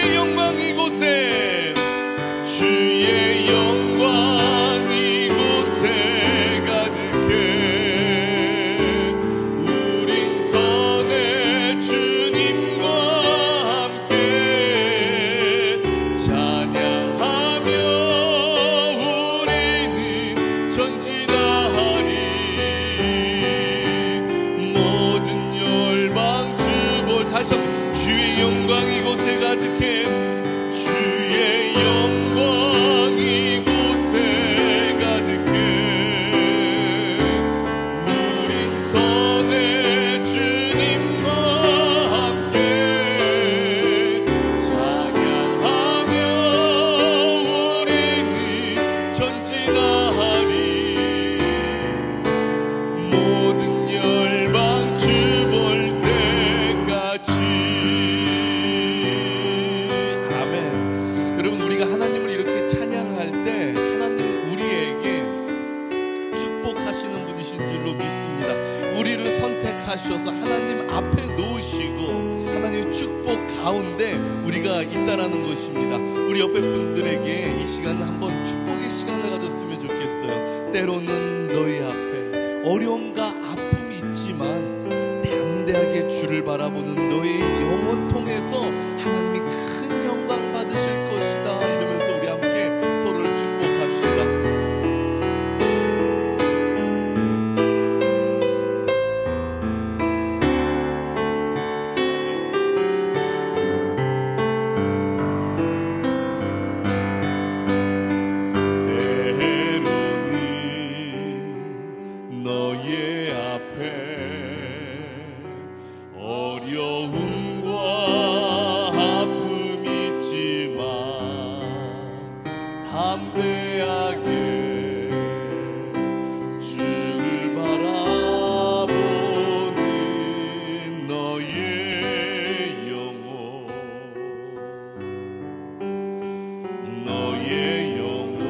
주의 영광 이곳에, 주의 영광 이곳에 가득해. 우린 선의 주님과 함께 찬양하며 우리는 전진하리. 모든 열방 주볼, 다시 한번 주의 영광 이곳에 가득해. 주의 영광 이곳에 가득해. 우린 선의 주님과 함께 찬양하며 우리는 전진하리. 모든 열방 주볼 때까지. 아멘. 여러분, 우리가 하나님을 이렇게 찬양할 때 하나님은 우리에게 축복하시는 분이신 줄로 믿습니다. 우리를 선택하셔서 하나님 앞에 놓으시고 하나님의 축복 가운데 우리가 있다라는 것입니다. 우리 옆에 분들에게 이 시간을 한번 축복의 시간을 가졌으면 좋겠어요. 때로는 너희 앞에 어려움과 아픔이 있지만 담대하게 주를 바라보는 너의 영혼 통해서 하나님이 큰 영광 받으실 것이다. 이러면서 우리 함께 서로를 축복합시다. 때로는 너의 앞에 어려움과 아픔이 있지만 담대하게 주를 바라보는 너의 영혼, 너의 영혼,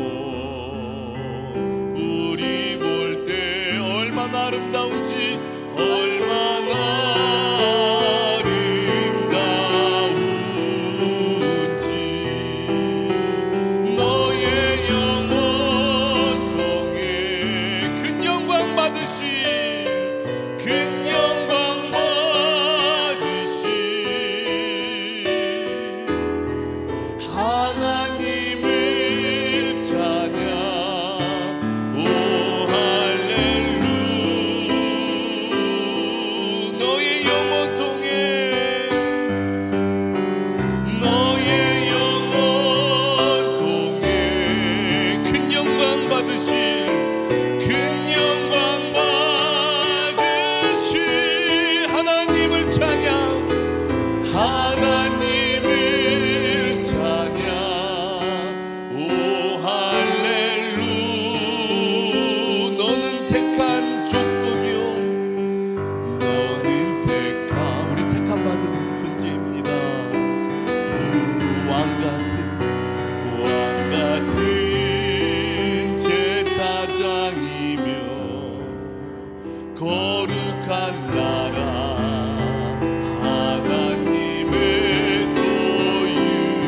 우리 볼 때 얼마나 아름다운지, 얼마나 아름다운지. 너의 영혼 통해 큰 영광 받으시, 큰 영광 받으시. 하나님을 찬양. 오 할렐루. 너의 영혼 통해, 너의 영혼 통해 큰 영광 받으시, 큰 영광 받으시. 하나님을 찬양, 하나님을 찬양. 오 할렐루. 너는 택한 족속이요, 너는 우리 택한 받은 존재입니다. 왕 같은 제사장이며 거룩한 나라, 하나님의 소유된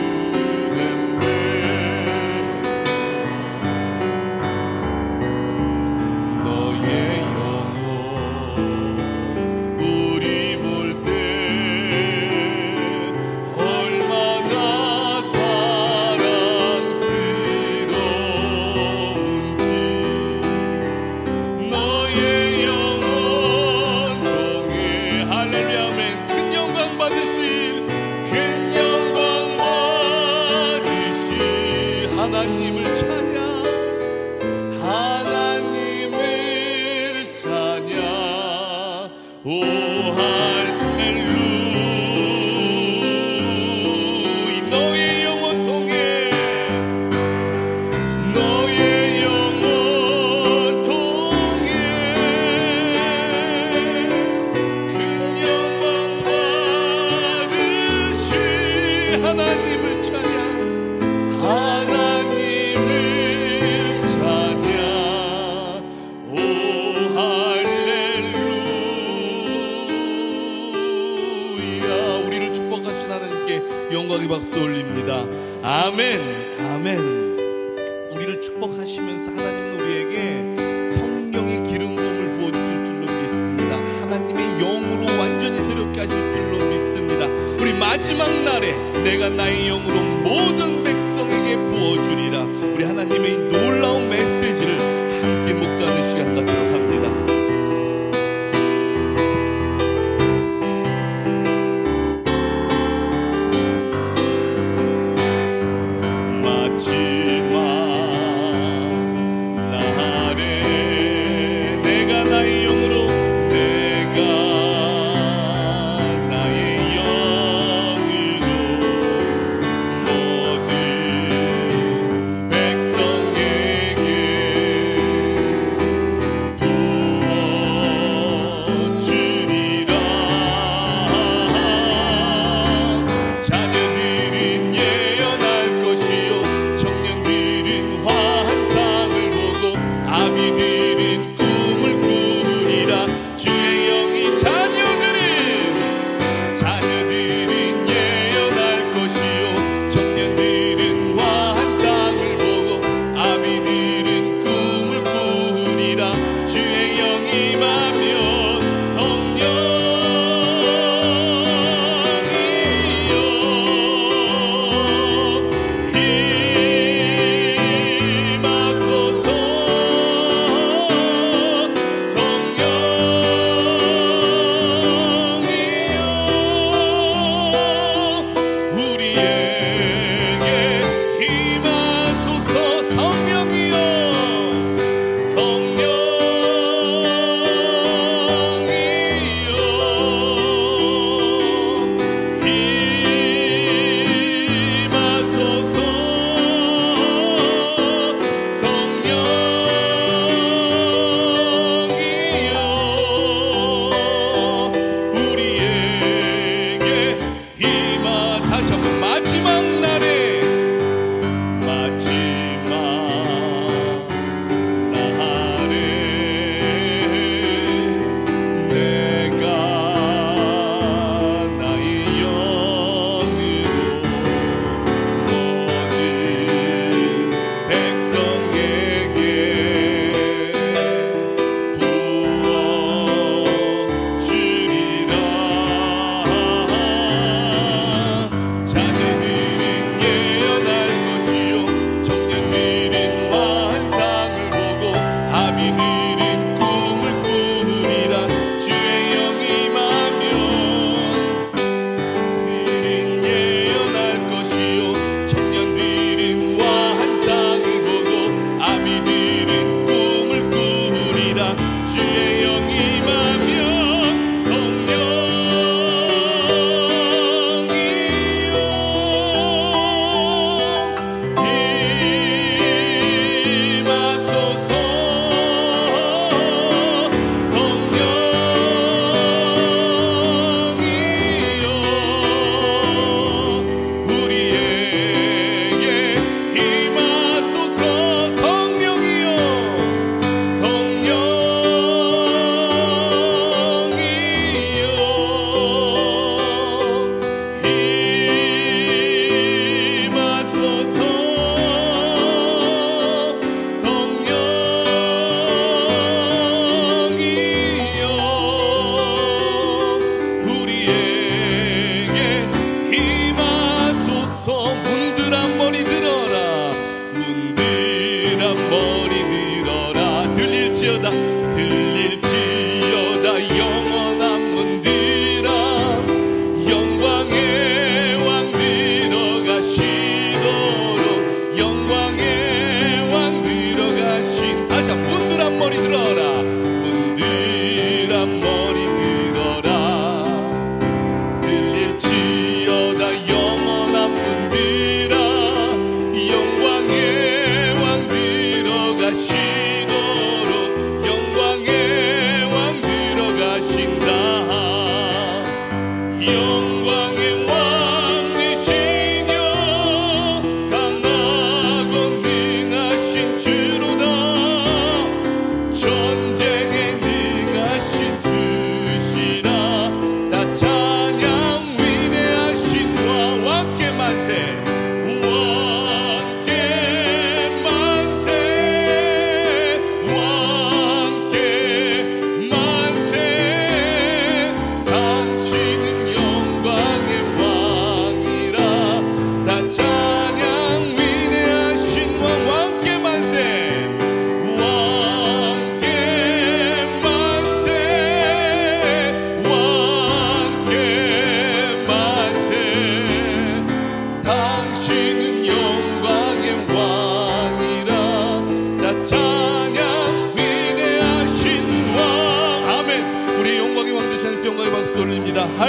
백성. 너의 영혼 우리 볼 때 얼마나 사랑스러운지. 너의 영혼 통해 할렐루야 아멘. 큰 영광 받으실, 큰 영광 받으실. 하나님을 찬양, 하나님을 찬양. 오 할렐루. 너의 영혼 통해, 너의 영혼 통해 큰 영광 받으시. 하나님을 찬양, 하나님을 믿습니다. 아멘. 아멘. 우리를 축복하시면서 하나님은 우리에게 성령의 기름 부음을 부어주실 줄로 믿습니다. 하나님의 영으로 완전히 새롭게 하실 줄로 믿습니다. 우리 마지막 날에 내가 나의 영으로 모든 백성에게 부어주리라. 우리 하나님의 놀라운 메시지를 함께 묵도하는 시간 갖도록 합니다. 자녀들은 예언할 것이요 청년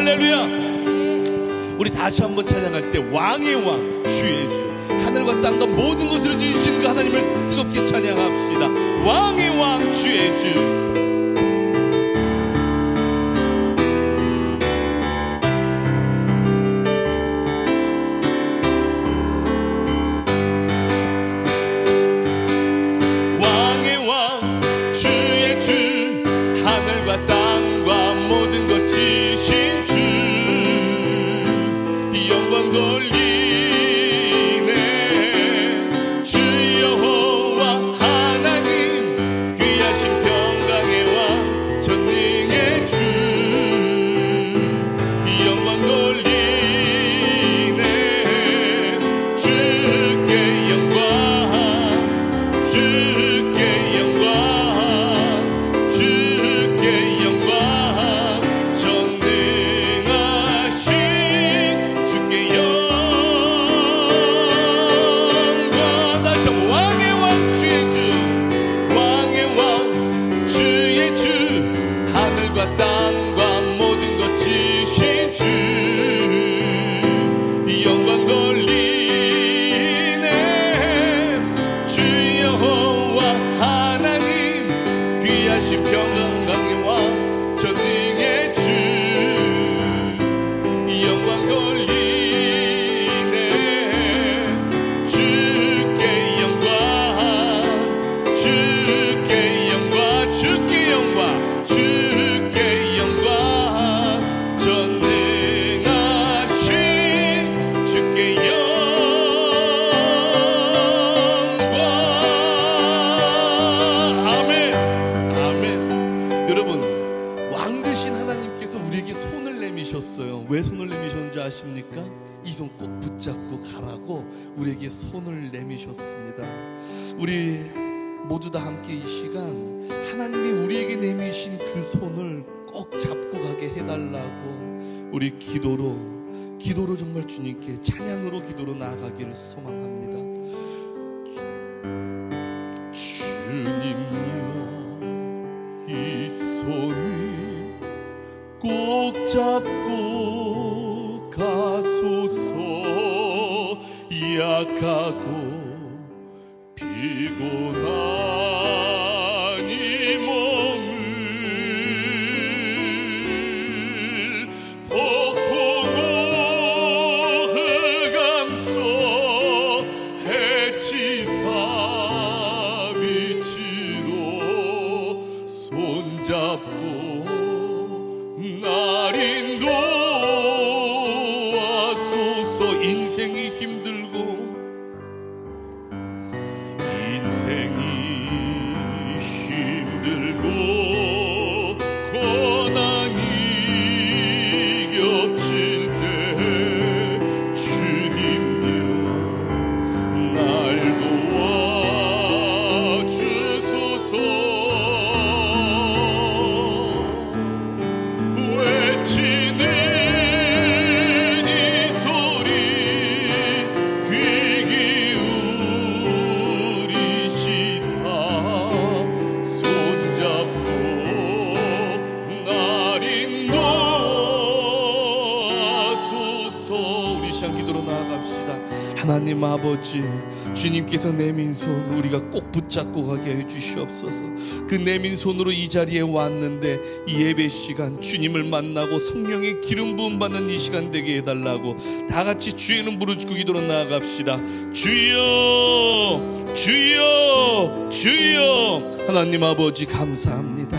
할렐루야. 우리 다시 한번 찬양할 때 왕의 왕 주의 주, 하늘과 땅과 모든 것을 지으신 그 하나님을 뜨겁게 찬양합시다. 왕의 왕 주의 주. 왜 손을 내미셨는지 아십니까? 이 손 꼭 붙잡고 가라고 우리에게 손을 내미셨습니다. 우리 모두 다 함께 이 시간 하나님이 우리에게 내미신 그 손을 꼭 잡고 가게 해달라고 우리 기도로 정말 주님께 찬양으로 기도로 나아가기를 소망합니다. 주님여 이 손을 꼭 잡고 가소서. 약하고 피곤한 이 몸을 폭풍우 흑암속 해치사 빛으로 손잡고 날 인도하소서. 인생이 힘들고 고난이 겹칠 때 주님여 날 도와주소서. 외치는 이 소리 귀 기울이시사 손잡고 날 인도하소서. 우리 시간 기도로 나아갑시다. 하나님 아버지, 주님께서 내민 손 우리가 꼭 붙잡고 가게 해주시옵소서. 그 내민 손으로 이 자리에 왔는데 이 예배 시간 주님을 만나고 성령의 기름 부음 받는 이 시간 되게 해달라고 다 같이 주의 이름 부르짖고 기도로 나아갑시다. 주여 주여 주여. 하나님 아버지 감사합니다.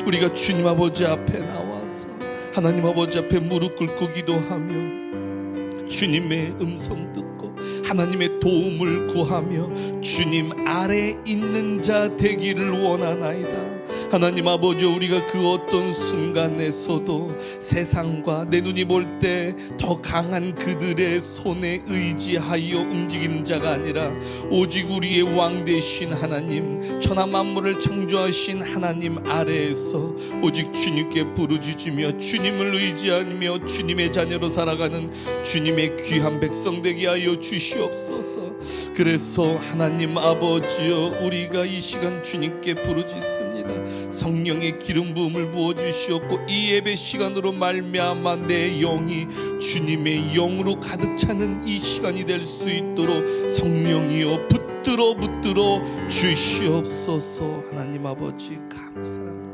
우리가 주님 아버지 앞에 나와서 하나님 아버지 앞에 무릎 꿇고 기도하며 주님의 음성 듣고 하나님의 도움을 구하며 주님 아래 있는 자 되기를 원하나이다. 하나님 아버지, 우리가 그 어떤 순간에서도 세상과 내 눈이 볼 때 더 강한 그들의 손에 의지하여 움직이는 자가 아니라 오직 우리의 왕 되신 하나님, 천하 만물을 창조하신 하나님 아래에서 오직 주님께 부르짖으며 주님을 의지하며 주님의 자녀로 살아가는 주님의 귀한 백성 되게 하여 주시옵소서. 그래서 하나님 아버지여, 우리가 이 시간 주님께 부르짖습니다. 성령의 기름 부음을 부어주시옵고 이 예배 시간으로 말미암아 내 영이 주님의 영으로 가득 차는 이 시간이 될 수 있도록 성령이여 붙들어 주시옵소서. 하나님 아버지 감사합니다.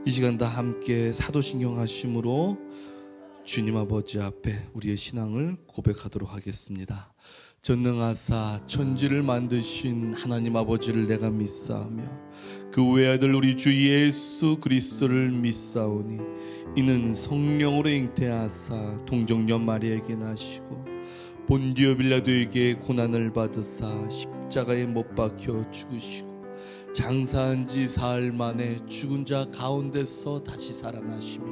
이 시간 다 함께 사도신경 하심으로 주님 아버지 앞에 우리의 신앙을 고백하도록 하겠습니다. 전능하사 천지를 만드신 하나님 아버지를 내가 믿사오며 그 외아들 우리 주 예수 그리스도를 믿사오니 이는 성령으로 잉태하사 동정녀 마리아에게 나시고 본디오 빌라도에게 고난을 받으사 십자가에 못 박혀 죽으시고 장사한 지 사흘 만에 죽은 자 가운데서 다시 살아나시며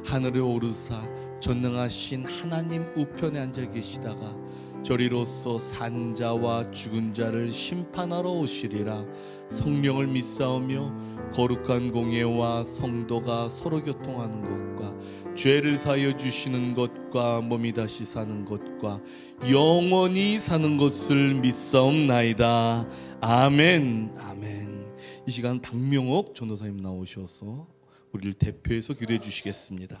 하늘에 오르사 전능하신 하나님 우편에 앉아 계시다가 저리로서 산 자와 죽은 자를 심판하러 오시리라. 성령을 믿사오며 거룩한 공예와 성도가 서로 교통하는 것과 죄를 사하여 주시는 것과 몸이 다시 사는 것과 영원히 사는 것을 믿사옵나이다. 아멘. 아멘. 이 시간 박명옥 전도사님 나오셔서 우리를 대표해서 기도해 주시겠습니다.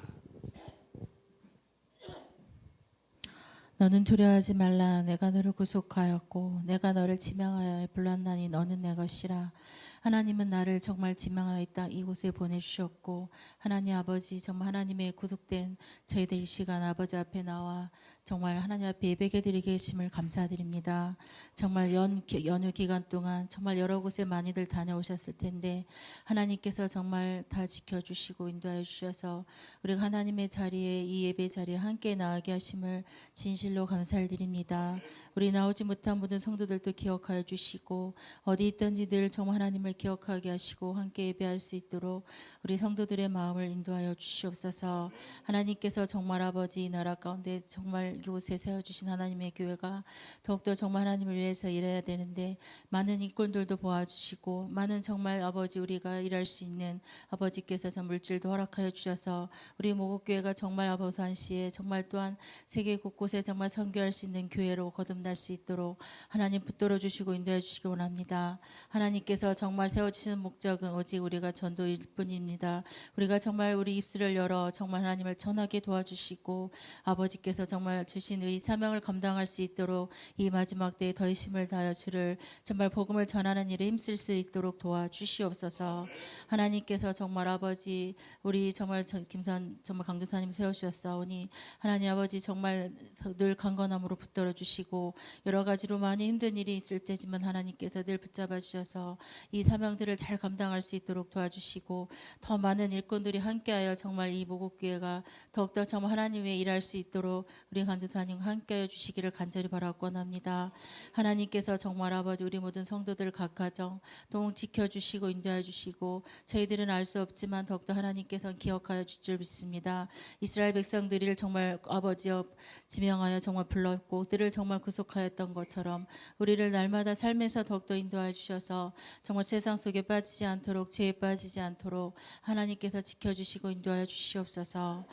너는 두려워하지 말라. 내가 너를 구속하였고 내가 너를 지명하여 불렀나니 너는 내 것이라. 하나님은 나를 정말 지명하여 이 땅 이곳에 보내주셨고 하나님 아버지 정말 하나님의 구속된 저희들 이 시간 아버지 앞에 나와 정말 하나님 앞에 예배게 드리게 계심을 감사드립니다. 정말 연휴 기간 동안 정말 여러 곳에 많이들 다녀오셨을 텐데 하나님께서 정말 다 지켜주시고 인도하여 주셔서 우리가 하나님의 자리에 이 예배 자리에 함께 나가게 하심을 진실로 감사를 드립니다. 우리 나오지 못한 모든 성도들도 기억하여 주시고 어디 있든지 늘 정말 하나님을 기억하게 하시고 함께 예배할 수 있도록 우리 성도들의 마음을 인도하여 주시옵소서. 하나님께서 정말 아버지 이 나라 가운데 정말 이곳에 세워주신 하나님의 교회가 더욱더 정말 하나님을 위해서 일해야 되는데 많은 일꾼들도 도와주시고 많은 정말 아버지 우리가 일할 수 있는 아버지께서 물질도 허락하여 주셔서 우리 모국교회가 정말 아버산시에 정말 또한 세계 곳곳에 정말 선교할 수 있는 교회로 거듭날 수 있도록 하나님 붙들어 주시고 인도해 주시기 원합니다. 하나님께서 정말 세워주시는 목적은 오직 우리가 전도일 뿐입니다. 우리가 정말 우리 입술을 열어 정말 하나님을 전하게 도와주시고 아버지께서 정말 주신 의 사명을 감당할 수 있도록 이 마지막 때에 더 힘을 다하여 주를 정말 복음을 전하는 일에 힘쓸 수 있도록 도와주시옵소서. 하나님께서 정말 아버지 우리 정말 김선 정말 강도사님 세우셨사오니 하나님 아버지 정말 늘 강건함으로 붙들어 주시고 여러 가지로 많이 힘든 일이 있을 때지만 하나님께서 늘 붙잡아 주셔서 이 사명들을 잘 감당할 수 있도록 도와주시고 더 많은 일꾼들이 함께하여 정말 이 모국교회가 더욱더 정말 하나님 위해 일할 수 있도록 우리 간두사님과 함께하여 주시기를 간절히 바라고 원합니다. 하나님께서 정말 아버지 우리 모든 성도들 각 가정 동 지켜주시고 인도해 주시고 저희들은 알 수 없지만 더욱더 하나님께서 기억하여 주실 줄 믿습니다. 이스라엘 백성들을 정말 아버지여 지명하여 정말 불렀고 그들을 정말 구속하였던 것처럼 우리를 날마다 삶에서 더욱더 인도하여 주셔서 정말 세상 속에 빠지지 않도록 죄에 빠지지 않도록 하나님께서 지켜주시고 인도하여 주시옵소서.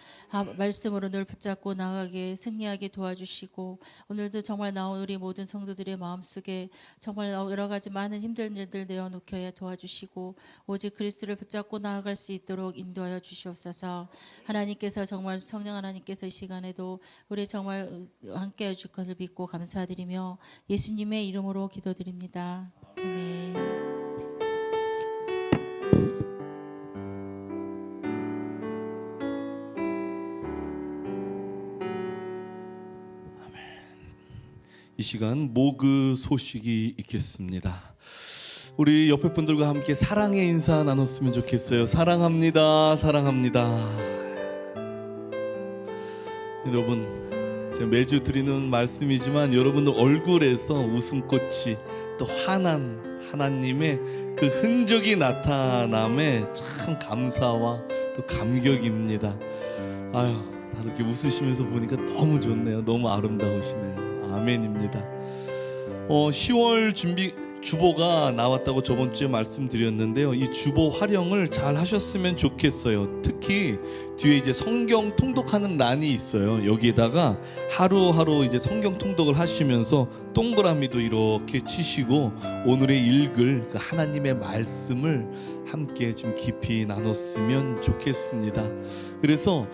말씀으로 늘 붙잡고 나가게 승리하게 도와주시고 오늘도 정말 나온 우리 모든 성도들의 마음속에 정말 여러 가지 많은 힘든 일들 내어놓게 도와주시고 오직 그리스도를 붙잡고 나아갈 수 있도록 인도하여 주시옵소서. 하나님께서 정말 성령 하나님께서 이 시간에도 우리 정말 함께해 줄 것을 믿고 감사드리며 예수님의 이름으로 기도드립니다. 아멘. 이 시간 모그 소식이 있겠습니다. 우리 옆에 분들과 함께 사랑의 인사 나눴으면 좋겠어요. 사랑합니다. 사랑합니다. 여러분 제가 매주 드리는 말씀이지만 여러분들 얼굴에서 웃음꽃이 또 환한 하나님의 그 흔적이 나타남에 참 감사와 또 감격입니다. 아유 다들 이렇게 웃으시면서 보니까 너무 좋네요. 너무 아름다우시네요. 아멘입니다. 10월 준비 주보가 나왔다고 저번 주에 말씀드렸는데요. 이 주보 활용을 잘 하셨으면 좋겠어요. 특히 뒤에 이제 성경 통독하는 란이 있어요. 여기에다가 하루하루 이제 성경 통독을 하시면서 동그라미도 이렇게 치시고 오늘의 읽을 그 하나님의 말씀을 함께 좀 깊이 나눴으면 좋겠습니다. 그래서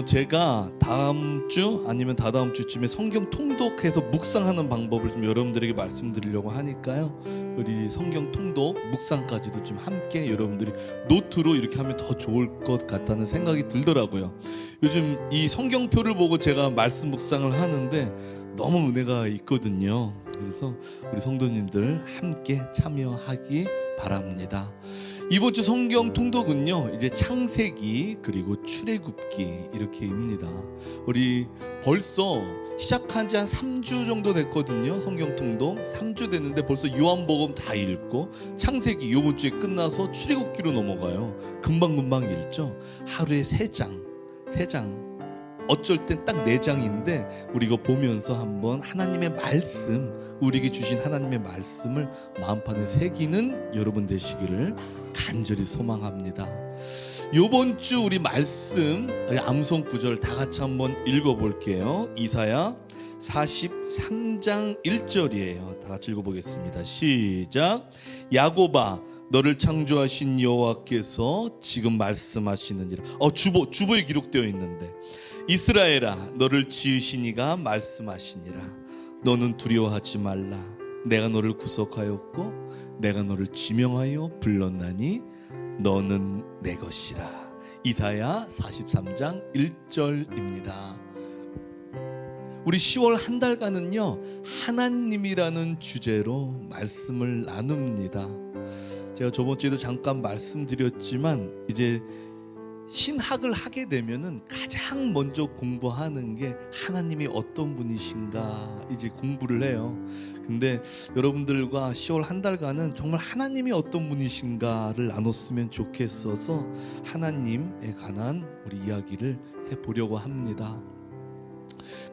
제가 다음 주 아니면 다다음 주쯤에 성경 통독해서 묵상하는 방법을 좀 여러분들에게 말씀드리려고 하니까요. 우리 성경 통독 묵상까지도 좀 함께 여러분들이 노트로 이렇게 하면 더 좋을 것 같다는 생각이 들더라고요. 요즘 이 성경표를 보고 제가 말씀 묵상을 하는데 너무 은혜가 있거든요. 그래서 우리 성도님들 함께 참여하기 바랍니다. 이번 주 성경 통독은요, 이제 창세기 그리고 출애굽기 이렇게입니다. 우리 벌써 시작한 지 한 3주 정도 됐거든요. 성경 통독 3주 됐는데 벌써 요한복음 다 읽고 창세기 이번 주에 끝나서 출애굽기로 넘어가요. 금방금방 읽죠. 하루에 3장 어쩔 땐 딱 4장인데 우리 이거 보면서 한번 하나님의 말씀, 우리에게 주신 하나님의 말씀을 마음판에 새기는 여러분 되시기를 간절히 소망합니다. 이번 주 우리 말씀 암송 구절 다 같이 한번 읽어볼게요. 이사야 43장 1절이에요. 다 같이 읽어보겠습니다. 시작. 야곱아, 너를 창조하신 여호와께서 지금 말씀하시느니라. 주보에 기록되어 있는데, 이스라엘아, 너를 지으신 이가 말씀하시니라. 너는 두려워하지 말라. 내가 너를 구속하였고 내가 너를 지명하여 불렀나니 너는 내 것이라. 이사야 43장 1절입니다. 우리 10월 한 달간은요, 하나님이라는 주제로 말씀을 나눕니다. 제가 저번 주에도 잠깐 말씀드렸지만 이제 신학을 하게 되면은 가장 먼저 공부하는 게 하나님이 어떤 분이신가 이제 공부를 해요. 근데 여러분들과 10월 한 달간은 정말 하나님이 어떤 분이신가를 나눴으면 좋겠어서 하나님에 관한 우리 이야기를 해보려고 합니다.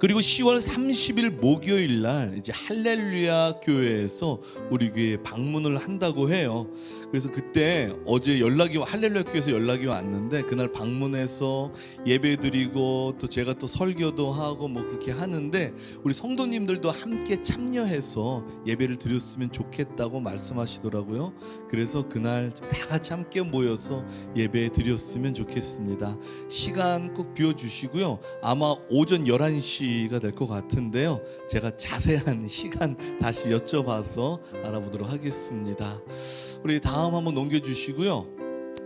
그리고 10월 30일 목요일 날 이제 할렐루야 교회에서 우리 교회에 방문을 한다고 해요. 그래서 그때 어제 할렐루야 교회에서 연락이 왔는데 그날 방문해서 예배드리고 또 제가 또 설교도 하고 뭐 그렇게 하는데 우리 성도님들도 함께 참여해서 예배를 드렸으면 좋겠다고 말씀하시더라고요. 그래서 그날 다 같이 함께 모여서 예배 드렸으면 좋겠습니다. 시간 꼭 비워주시고요. 아마 오전 11시가 될 것 같은데요. 제가 자세한 시간 다시 여쭤봐서 알아보도록 하겠습니다. 우리 다음 한번 넘겨주시고요.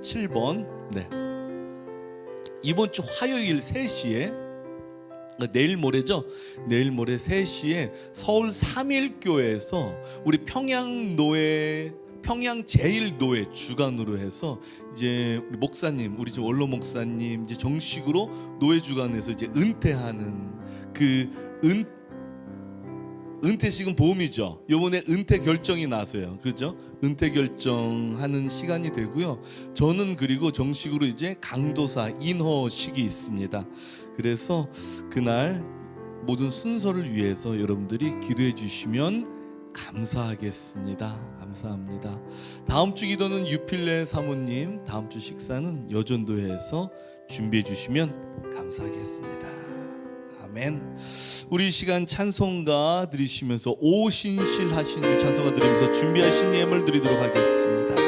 7번. 네. 이번 주 화요일 3시에 내일 모레죠. 내일 모레 3시에 서울 3일교회에서 우리 평양 제일노회 주간으로 해서 이제 우리 목사님, 우리 원로 목사님 이제 정식으로 노회 주간에서 이제 은퇴하는 그 은퇴식은 봄이죠. 요번에 은퇴 결정이 나서요. 그죠? 은퇴 결정하는 시간이 되고요. 저는 그리고 정식으로 이제 강도사 인허식이 있습니다. 그래서 그날 모든 순서를 위해서 여러분들이 기도해 주시면 감사하겠습니다. 감사합니다. 다음 주 기도는 유필레 사모님, 다음 주 식사는 여전도에서 준비해 주시면 감사하겠습니다. 아멘. 우리 시간 찬송가 드리시면서 오신실하신 주 찬송가 드리면서 준비하신 예물 드리도록 하겠습니다.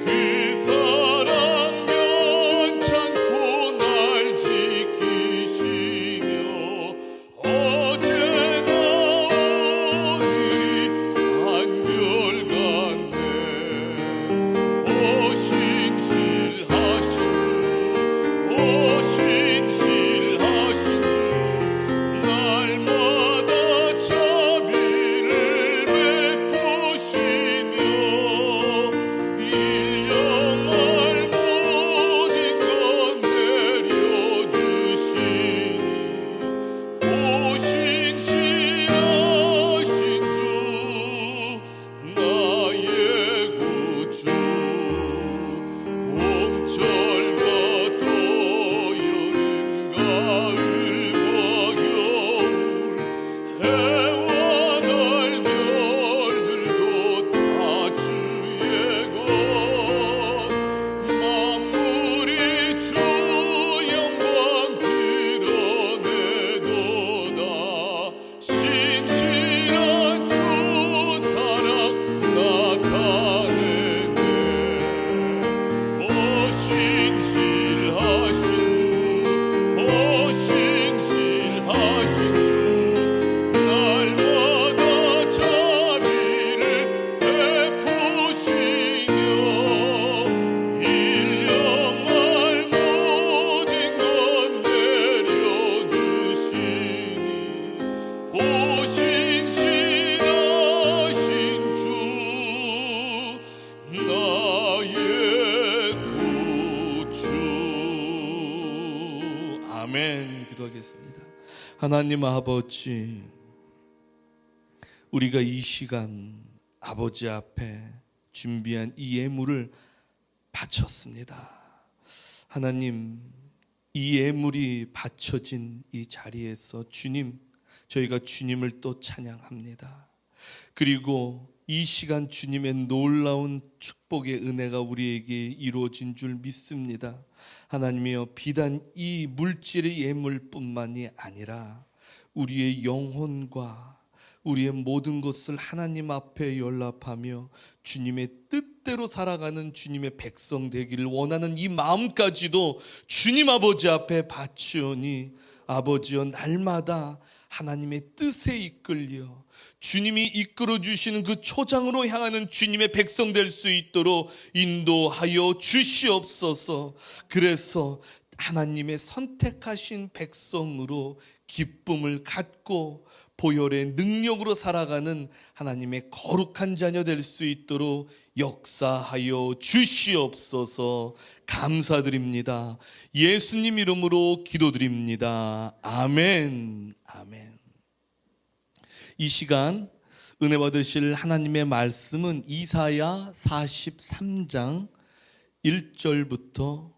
그 사랑 면찮고 날 아멘. 기도하겠습니다. 하나님 아버지, 우리가 이 시간 아버지 앞에 준비한 이 예물을 바쳤습니다. 하나님, 이 예물이 바쳐진 이 자리에서 주님, 저희가 주님을 또 찬양합니다. 그리고 이 시간 주님의 놀라운 축복의 은혜가 우리에게 이루어진 줄 믿습니다. 하나님이여, 비단 이 물질의 예물뿐만이 아니라 우리의 영혼과 우리의 모든 것을 하나님 앞에 연락하며 주님의 뜻대로 살아가는 주님의 백성 되기를 원하는 이 마음까지도 주님 아버지 앞에 바치오니 아버지여, 날마다 하나님의 뜻에 이끌려 주님이 이끌어 주시는 그 초장으로 향하는 주님의 백성 될 수 있도록 인도하여 주시옵소서. 그래서 하나님의 선택하신 백성으로 기쁨을 갖고 보혈의 능력으로 살아가는 하나님의 거룩한 자녀 될 수 있도록 역사하여 주시옵소서. 감사드립니다. 예수님 이름으로 기도드립니다. 아멘. 아멘. 이 시간 은혜 받으실 하나님의 말씀은 이사야 43장 1절부터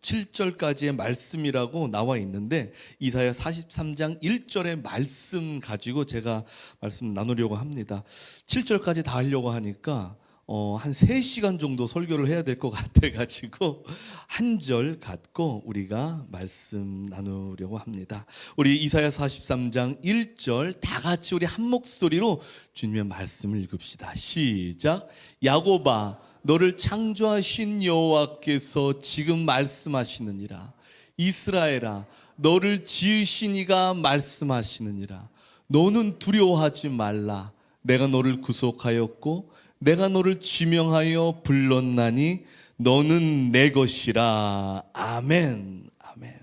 7절까지의 말씀이라고 나와 있는데, 이사야 43장 1절의 말씀 가지고 제가 말씀 나누려고 합니다. 7절까지 다 하려고 하니까 한 3시간 정도 설교를 해야 될 것 같아가지고 한 절 갖고 우리가 말씀 나누려고 합니다. 우리 이사야 43장 1절 다 같이 우리 한 목소리로 주님의 말씀을 읽읍시다. 시작. 야곱아, 너를 창조하신 여호와께서 지금 말씀하시느니라. 이스라엘아, 너를 지으신 이가 말씀하시느니라. 너는 두려워하지 말라. 내가 너를 구속하였고 내가 너를 지명하여 불렀나니 너는 내 것이라. 아멘. 아멘.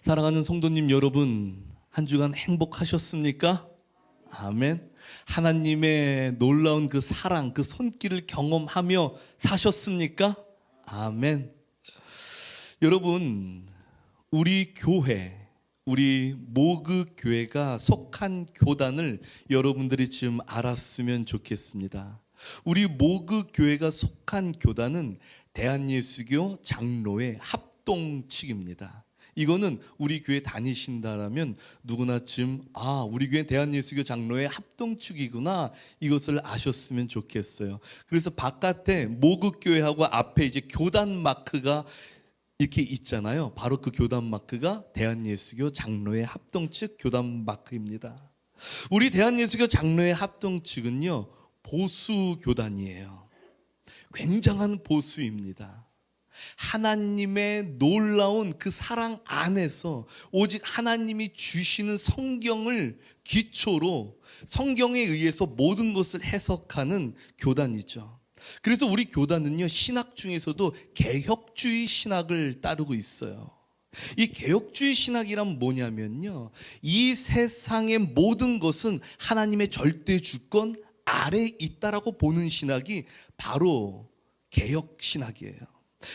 사랑하는 성도님 여러분, 한 주간 행복하셨습니까? 아멘. 하나님의 놀라운 그 사랑, 그 손길을 경험하며 사셨습니까? 아멘. 여러분, 우리 교회, 우리 모그 교회가 속한 교단을 여러분들이 지금 알았으면 좋겠습니다. 우리 모그 교회가 속한 교단은 대한예수교 장로회 합동 측입니다. 이거는 우리 교회 다니신다라면 누구나 지금 우리 교회 대한예수교 장로회 합동 측이구나, 이것을 아셨으면 좋겠어요. 그래서 바깥에 모그 교회하고 앞에 이제 교단 마크가 이렇게 있잖아요. 바로 그 교단 마크가 대한예수교 장로회 합동 측 교단 마크입니다. 우리 대한예수교 장로회 합동 측은요, 보수 교단이에요. 굉장한 보수입니다. 하나님의 놀라운 그 사랑 안에서 오직 하나님이 주시는 성경을 기초로 성경에 의해서 모든 것을 해석하는 교단이죠. 그래서 우리 교단은요, 신학 중에서도 개혁주의 신학을 따르고 있어요. 이 개혁주의 신학이란 뭐냐면요, 이 세상의 모든 것은 하나님의 절대 주권 아래에 있다라고 보는 신학이 바로 개혁 신학이에요.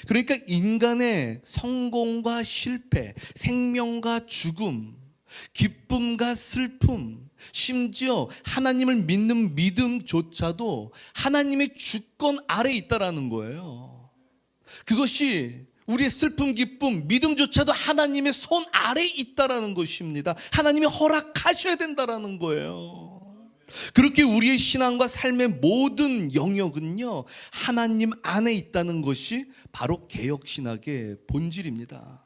그러니까 인간의 성공과 실패, 생명과 죽음, 기쁨과 슬픔, 심지어 하나님을 믿는 믿음조차도 하나님의 주권 아래에 있다라는 거예요. 그것이 우리의 슬픔, 기쁨, 믿음조차도 하나님의 손 아래에 있다라는 것입니다. 하나님이 허락하셔야 된다라는 거예요. 그렇게 우리의 신앙과 삶의 모든 영역은요, 하나님 안에 있다는 것이 바로 개혁신학의 본질입니다.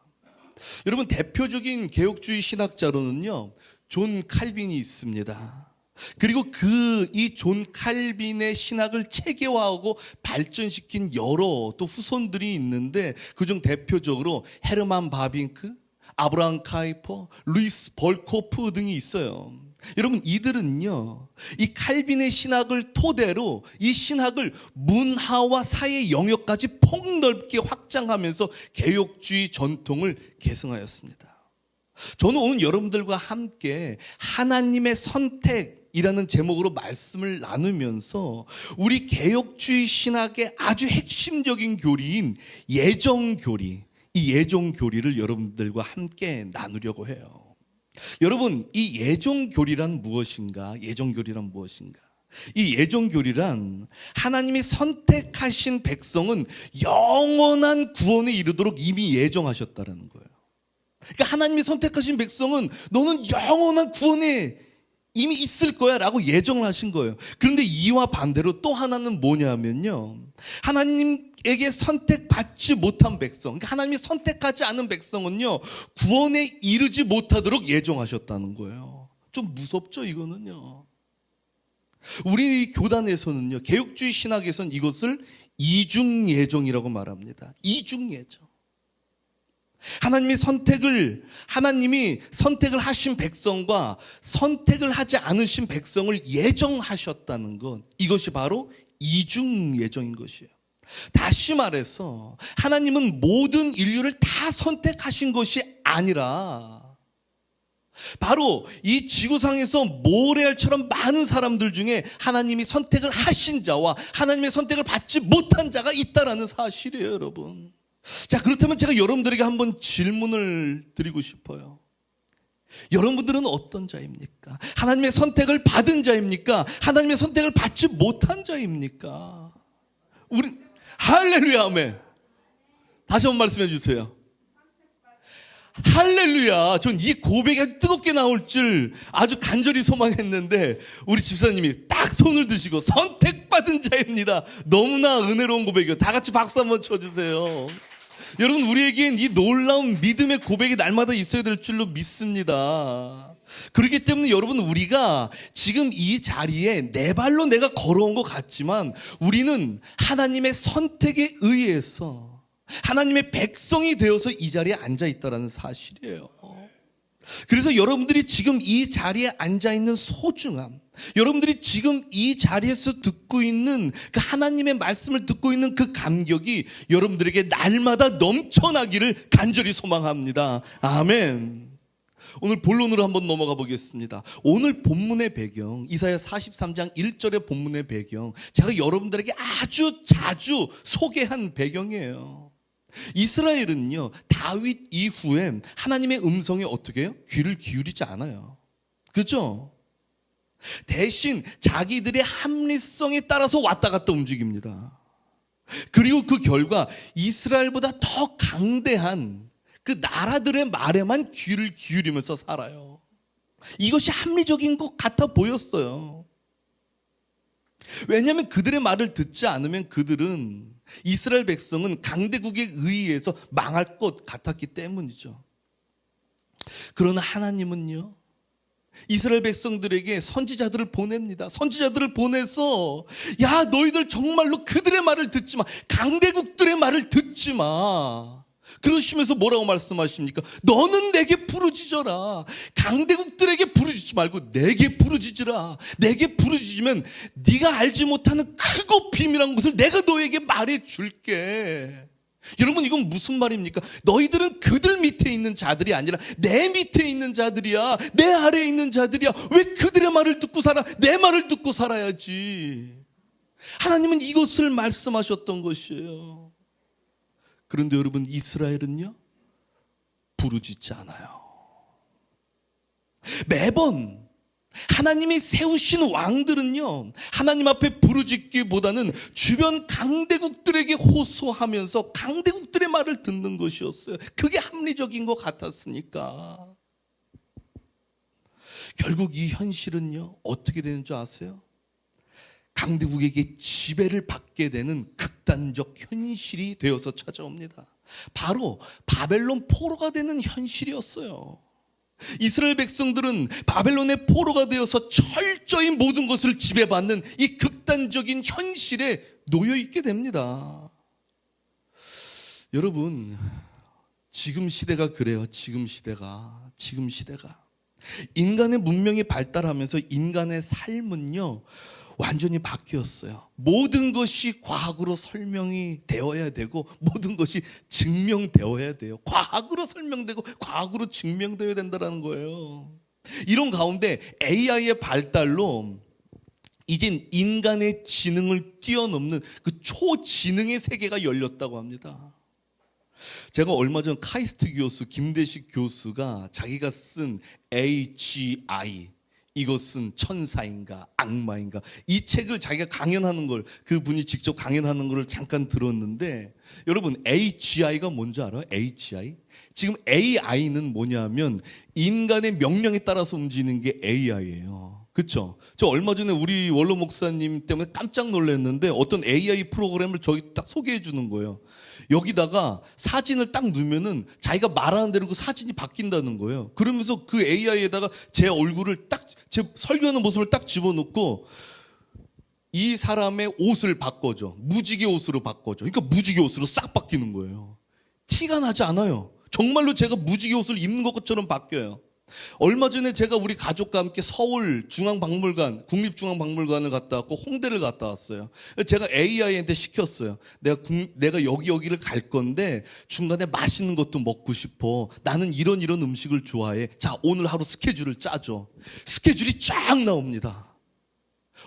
여러분, 대표적인 개혁주의 신학자로는요, 존 칼빈이 있습니다. 그리고 이 존 칼빈의 신학을 체계화하고 발전시킨 여러 또 후손들이 있는데, 그중 대표적으로 헤르만 바빙크, 아브라함 카이퍼, 루이스 벌코프 등이 있어요. 여러분, 이들은요, 이 칼빈의 신학을 토대로 이 신학을 문화와 사회 영역까지 폭넓게 확장하면서 개혁주의 전통을 계승하였습니다. 저는 오늘 여러분들과 함께 하나님의 선택이라는 제목으로 말씀을 나누면서 우리 개혁주의 신학의 아주 핵심적인 교리인 예정교리, 이 예종 교리를 여러분들과 함께 나누려고 해요. 여러분, 이 예종 교리란 무엇인가? 예종 교리란 무엇인가? 이 예종 교리란 하나님이 선택하신 백성은 영원한 구원에 이르도록 이미 예정하셨다라는 거예요. 그러니까 하나님이 선택하신 백성은 너는 영원한 구원에 이미 있을 거야 라고 예정을 하신 거예요. 그런데 이와 반대로 또 하나는 뭐냐면요, 하나님에게 선택받지 못한 백성, 그러니까 하나님이 선택하지 않은 백성은요, 구원에 이르지 못하도록 예정하셨다는 거예요. 좀 무섭죠, 이거는요. 우리 교단에서는요, 개혁주의 신학에서는 이것을 이중예정이라고 말합니다. 이중예정. 하나님이 선택을 하신 백성과 선택을 하지 않으신 백성을 예정하셨다는 것, 이것이 바로 이중예정인 것이에요. 다시 말해서 하나님은 모든 인류를 다 선택하신 것이 아니라 바로 이 지구상에서 모래알처럼 많은 사람들 중에 하나님이 선택을 하신 자와 하나님의 선택을 받지 못한 자가 있다라는 사실이에요, 여러분. 자, 그렇다면 제가 여러분들에게 한번 질문을 드리고 싶어요. 여러분들은 어떤 자입니까? 하나님의 선택을 받은 자입니까? 하나님의 선택을 받지 못한 자입니까? 우리 할렐루야, 아멘. 다시 한번 말씀해 주세요. 할렐루야. 전 이 고백이 아주 뜨겁게 나올 줄 아주 간절히 소망했는데 우리 집사님이 딱 손을 드시고 선택받은 자입니다. 너무나 은혜로운 고백이요. 다 같이 박수 한번 쳐주세요. 여러분, 우리에겐 이 놀라운 믿음의 고백이 날마다 있어야 될 줄로 믿습니다. 그렇기 때문에 여러분, 우리가 지금 이 자리에 내 발로 내가 걸어온 것 같지만 우리는 하나님의 선택에 의해서 하나님의 백성이 되어서 이 자리에 앉아 있다는 사실이에요. 그래서 여러분들이 지금 이 자리에 앉아 있는 소중함, 여러분들이 지금 이 자리에서 듣고 있는 그 하나님의 말씀을 듣고 있는 그 감격이 여러분들에게 날마다 넘쳐나기를 간절히 소망합니다. 아멘. 오늘 본론으로 한번 넘어가 보겠습니다. 오늘 본문의 배경, 이사야 43장 1절의 본문의 배경, 제가 여러분들에게 아주 자주 소개한 배경이에요. 이스라엘은요, 다윗 이후에 하나님의 음성에 어떻게 해요? 귀를 기울이지 않아요. 그렇죠? 대신 자기들의 합리성에 따라서 왔다 갔다 움직입니다. 그리고 그 결과 이스라엘보다 더 강대한 그 나라들의 말에만 귀를 기울이면서 살아요. 이것이 합리적인 것 같아 보였어요. 왜냐하면 그들의 말을 듣지 않으면 그들은, 이스라엘 백성은 강대국에 의해서 망할 것 같았기 때문이죠. 그러나 하나님은요, 이스라엘 백성들에게 선지자들을 보냅니다. 선지자들을 보내서, 야, 너희들 정말로 그들의 말을 듣지 마. 강대국들의 말을 듣지 마. 그러시면서 뭐라고 말씀하십니까? 너는 내게 부르짖어라. 강대국들에게 부르짖지 말고 내게 부르짖으라. 내게 부르짖으면 네가 알지 못하는 크고 비밀한 것을 내가 너에게 말해줄게. 여러분, 이건 무슨 말입니까? 너희들은 그들 밑에 있는 자들이 아니라 내 밑에 있는 자들이야. 내 아래에 있는 자들이야. 왜 그들의 말을 듣고 살아? 내 말을 듣고 살아야지. 하나님은 이것을 말씀하셨던 것이에요. 그런데 여러분, 이스라엘은요, 부르짖지 않아요. 매번 하나님이 세우신 왕들은요, 하나님 앞에 부르짖기보다는 주변 강대국들에게 호소하면서 강대국들의 말을 듣는 것이었어요. 그게 합리적인 것 같았으니까. 결국 이 현실은요, 어떻게 되는 줄 아세요? 강대국에게 지배를 받게 되는 극단적 현실이 되어서 찾아옵니다. 바로 바벨론 포로가 되는 현실이었어요. 이스라엘 백성들은 바벨론의 포로가 되어서 철저히 모든 것을 지배받는 이 극단적인 현실에 놓여 있게 됩니다. 여러분, 지금 시대가 그래요. 지금 시대가. 인간의 문명이 발달하면서 인간의 삶은요, 완전히 바뀌었어요. 모든 것이 과학으로 설명이 되어야 되고 모든 것이 증명되어야 돼요. 과학으로 설명되고 과학으로 증명되어야 된다는 거예요. 이런 가운데 AI의 발달로 이젠 인간의 지능을 뛰어넘는 그 초지능의 세계가 열렸다고 합니다. 제가 얼마 전 카이스트 교수 김대식 교수가 자기가 쓴 AGI, 이것은 천사인가 악마인가, 이 책을 자기가 강연하는 걸, 그분이 직접 강연하는 걸 잠깐 들었는데, 여러분 AGI가 뭔지 알아요? AGI? 지금 AI는 뭐냐면 인간의 명령에 따라서 움직이는 게 AI예요. 그렇죠? 저 얼마 전에 우리 원로 목사님 때문에 깜짝 놀랐는데, 어떤 AI 프로그램을 저기 딱 소개해 주는 거예요. 여기다가 사진을 딱 넣으면은 자기가 말하는 대로 그 사진이 바뀐다는 거예요. 그러면서 그 AI에다가 제 얼굴을 딱, 제 설교하는 모습을 딱 집어넣고 이 사람의 옷을 바꿔줘. 무지개 옷으로 바꿔줘. 그러니까 무지개 옷으로 싹 바뀌는 거예요. 티가 나지 않아요. 정말로 제가 무지개 옷을 입는 것처럼 바뀌어요. 얼마 전에 제가 우리 가족과 함께 서울 중앙박물관, 국립중앙박물관을 갔다 왔고 홍대를 갔다 왔어요. 제가 AI한테 시켰어요. 내가 여기를 갈 건데 중간에 맛있는 것도 먹고 싶어. 나는 이런 음식을 좋아해. 자, 오늘 하루 스케줄을 짜줘. 스케줄이 쫙 나옵니다.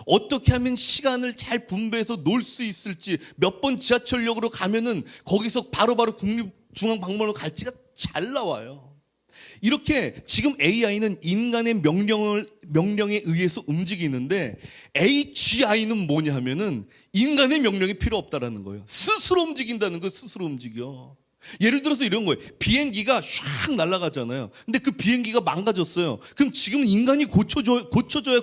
어떻게 하면 시간을 잘 분배해서 놀 수 있을지, 몇 번 지하철역으로 가면은 거기서 바로바로 국립중앙박물관 갈지가 잘 나와요. 이렇게 지금 AI는 인간의 명령에 의해서 움직이는데, AGI는 뭐냐 하면은 인간의 명령이 필요 없다라는 거예요. 스스로 움직인다는 거예요. 스스로 움직여. 예를 들어서 이런 거예요. 비행기가 샥 날아가잖아요. 근데 그 비행기가 망가졌어요. 그럼 지금 인간이 고쳐줘야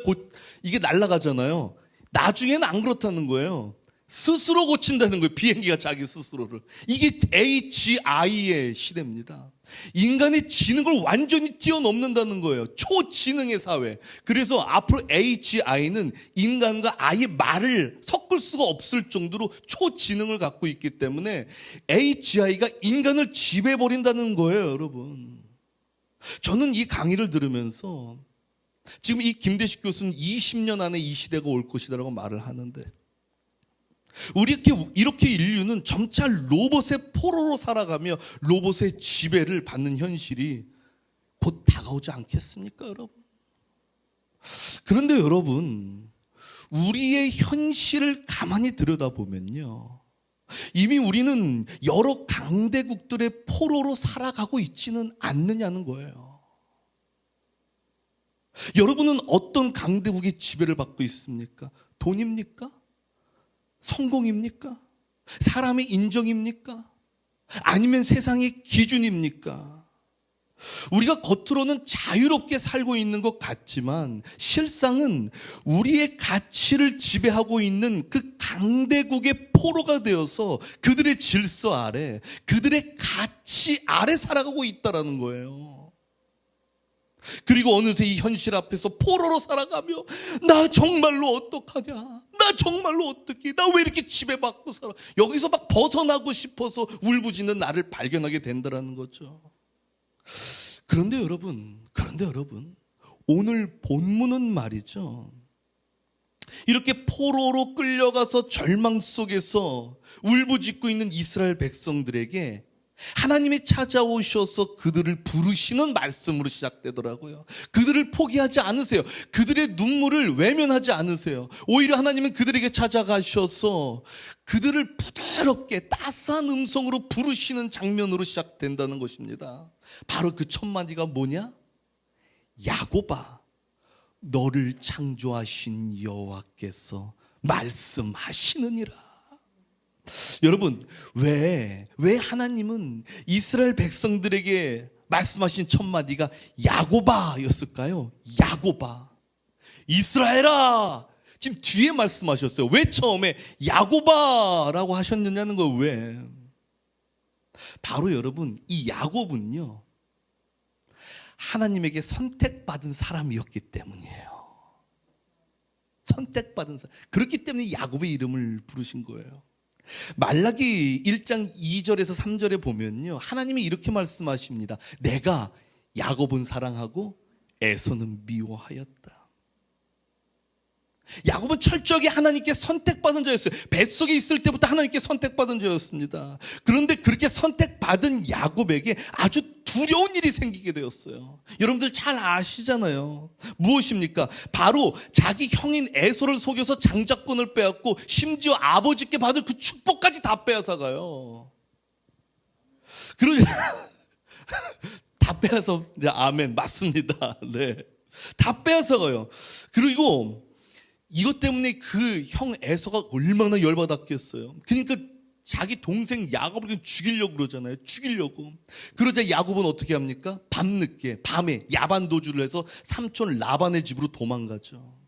이게 날아가잖아요. 나중에는 안 그렇다는 거예요. 스스로 고친다는 거예요. 비행기가 자기 스스로를. 이게 AGI의 시대입니다. 인간의 지능을 완전히 뛰어넘는다는 거예요. 초지능의 사회. 그래서 앞으로 AGI는 인간과 아예 말을 섞을 수가 없을 정도로 초지능을 갖고 있기 때문에 AGI가 인간을 지배해버린다는 거예요, 여러분. 저는 이 강의를 들으면서 지금 이 김대식 교수는 20년 안에 이 시대가 올 것이다라고 말을 하는데, 우리 이렇게 인류는 점차 로봇의 포로로 살아가며 로봇의 지배를 받는 현실이 곧 다가오지 않겠습니까, 여러분? 그런데 여러분, 우리의 현실을 가만히 들여다보면요, 이미 우리는 여러 강대국들의 포로로 살아가고 있지는 않느냐는 거예요. 여러분은 어떤 강대국의 지배를 받고 있습니까? 돈입니까? 성공입니까? 사람의 인정입니까? 아니면 세상의 기준입니까? 우리가 겉으로는 자유롭게 살고 있는 것 같지만 실상은 우리의 가치를 지배하고 있는 그 강대국의 포로가 되어서 그들의 질서 아래, 그들의 가치 아래 살아가고 있다는 거예요. 그리고 어느새 이 현실 앞에서 포로로 살아가며 나 정말로 어떡하냐, 나 정말로 어떡해, 나 왜 이렇게 지배받고 살아, 여기서 막 벗어나고 싶어서 울부짖는 나를 발견하게 된다는 거죠. 그런데 여러분, 오늘 본문은 말이죠, 이렇게 포로로 끌려가서 절망 속에서 울부짖고 있는 이스라엘 백성들에게 하나님이 찾아오셔서 그들을 부르시는 말씀으로 시작되더라고요. 그들을 포기하지 않으세요. 그들의 눈물을 외면하지 않으세요. 오히려 하나님은 그들에게 찾아가셔서 그들을 부드럽게 따스한 음성으로 부르시는 장면으로 시작된다는 것입니다. 바로 그 첫 마디가 뭐냐? 야곱아, 너를 창조하신 여호와께서 말씀하시느니라. 여러분, 왜 하나님은 이스라엘 백성들에게 말씀하신 첫 마디가 야곱아였을까요? 야곱아, 이스라엘아. 지금 뒤에 말씀하셨어요. 왜 처음에 야곱아라고 하셨느냐는 거. 왜? 바로 여러분, 이 야곱은요, 하나님에게 선택받은 사람이었기 때문이에요. 선택받은 사람. 그렇기 때문에 야곱의 이름을 부르신 거예요. 말라기 1장 2절에서 3절에 보면요, 하나님이 이렇게 말씀하십니다. 내가 야곱은 사랑하고 에서는 미워하였다. 야곱은 철저하게 하나님께 선택받은 자였어요. 뱃속에 있을 때부터 하나님께 선택받은 자였습니다. 그런데 그렇게 선택받은 야곱에게 아주 두려운 일이 생기게 되었어요. 여러분들 잘 아시잖아요. 무엇입니까? 바로 자기 형인 에서를 속여서 장자권을 빼앗고 심지어 아버지께 받을 그 축복까지 다 빼앗아가요. 그러지 다 빼앗아. 네, 아멘. 맞습니다. 네. 다 빼앗아가요. 그리고 이것 때문에 그 형 에서가 얼마나 열받았겠어요. 그러니까 자기 동생 야곱을 그냥 죽이려고 그러잖아요. 죽이려고. 그러자 야곱은 어떻게 합니까? 밤에 야반 도주를 해서 삼촌 라반의 집으로 도망가죠.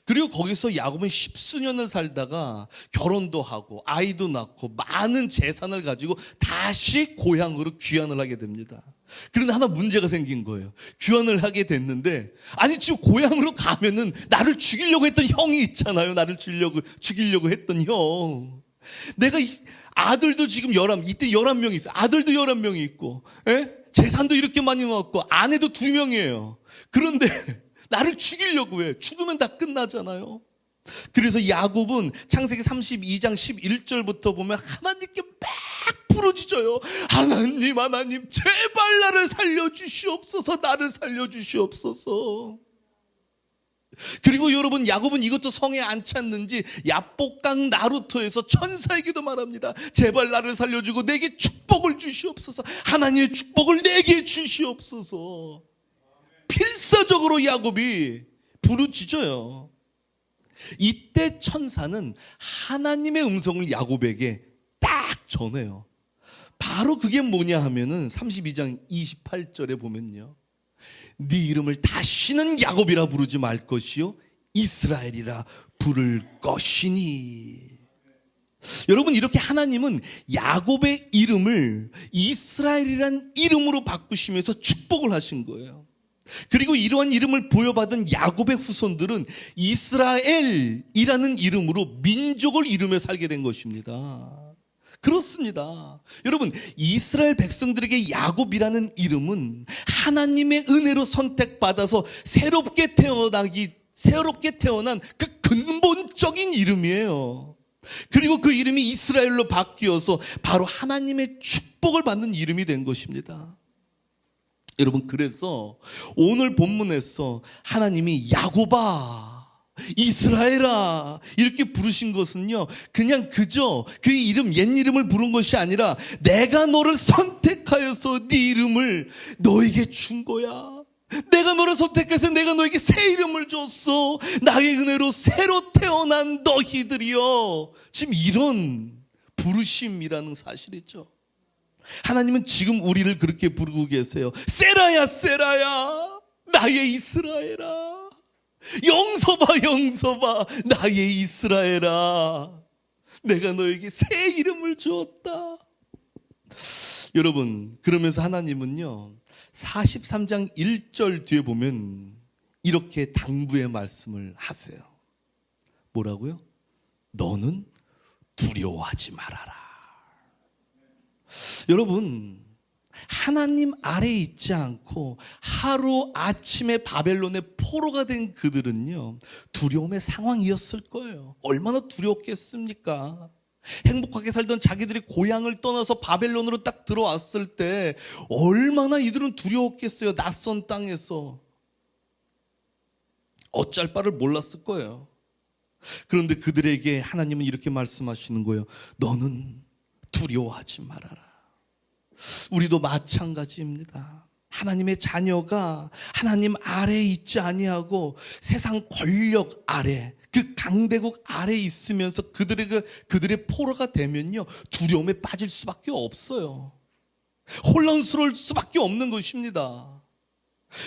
그리고 거기서 야곱은 10수년을 살다가 결혼도 하고 아이도 낳고 많은 재산을 가지고 다시 고향으로 귀환을 하게 됩니다. 그런데 하나 문제가 생긴 거예요. 귀환을 하게 됐는데, 아니 지금 고향으로 가면은 나를 죽이려고 했던 형이 있잖아요. 나를 죽이려고 했던 형. 내가 아들도 지금 이때 11명이 있어요. 아들도 11명이 있고, 재산도 이렇게 많이 모았고, 아내도 2명이에요. 그런데 나를 죽이려고 해. 죽으면 다 끝나잖아요. 그래서 야곱은 창세기 32장 11절부터 보면 하나님께 막 부르짖어요. 하나님, 제발 나를 살려주시옵소서, 나를 살려주시옵소서. 그리고 여러분, 야곱은 이것도 성에 안 찼는지 야복강 나루터에서 천사에게도 말합니다. 제발 나를 살려주고 내게 축복을 주시옵소서. 하나님의 축복을 내게 주시옵소서. 필사적으로 야곱이 부르짖어요. 이때 천사는 하나님의 음성을 야곱에게 딱 전해요. 바로 그게 뭐냐 하면은 32장 28절에 보면요, 네 이름을 다시는 야곱이라 부르지 말 것이요 이스라엘이라 부를 것이니. 여러분, 이렇게 하나님은 야곱의 이름을 이스라엘이란 이름으로 바꾸시면서 축복을 하신 거예요. 그리고 이러한 이름을 부여받은 야곱의 후손들은 이스라엘이라는 이름으로 민족을 이루며 살게 된 것입니다. 그렇습니다. 여러분, 이스라엘 백성들에게 야곱이라는 이름은 하나님의 은혜로 선택받아서 새롭게 태어난 그 근본적인 이름이에요. 그리고 그 이름이 이스라엘로 바뀌어서 바로 하나님의 축복을 받는 이름이 된 것입니다. 여러분, 그래서 오늘 본문에서 하나님이 야곱아, 이스라엘아 이렇게 부르신 것은요, 그냥 그저 그 이름, 옛 이름을 부른 것이 아니라 내가 너를 선택하여서 네 이름을 너에게 준 거야. 내가 너를 선택해서 내가 너에게 새 이름을 줬어. 나의 은혜로 새로 태어난 너희들이여. 지금 이런 부르심이라는 사실이죠. 하나님은 지금 우리를 그렇게 부르고 계세요. 세라야, 세라야, 나의 이스라엘아. 영서봐, 나의 이스라엘아. 내가 너에게 새 이름을 주었다. 여러분, 그러면서 하나님은요, 43장 1절 뒤에 보면 이렇게 당부의 말씀을 하세요. 뭐라고요? 너는 두려워하지 말아라. 여러분, 하나님 아래에 있지 않고 하루 아침에 바벨론의 포로가 된 그들은요, 두려움의 상황이었을 거예요. 얼마나 두려웠겠습니까? 행복하게 살던 자기들이 고향을 떠나서 바벨론으로 딱 들어왔을 때 얼마나 이들은 두려웠겠어요. 낯선 땅에서 어쩔 바를 몰랐을 거예요. 그런데 그들에게 하나님은 이렇게 말씀하시는 거예요. 너는 두려워하지 말아라. 우리도 마찬가지입니다. 하나님의 자녀가 하나님 아래에 있지 아니하고 세상 권력 아래, 그 강대국 아래에 있으면서 그들의 포로가 되면요, 두려움에 빠질 수밖에 없어요. 혼란스러울 수밖에 없는 것입니다.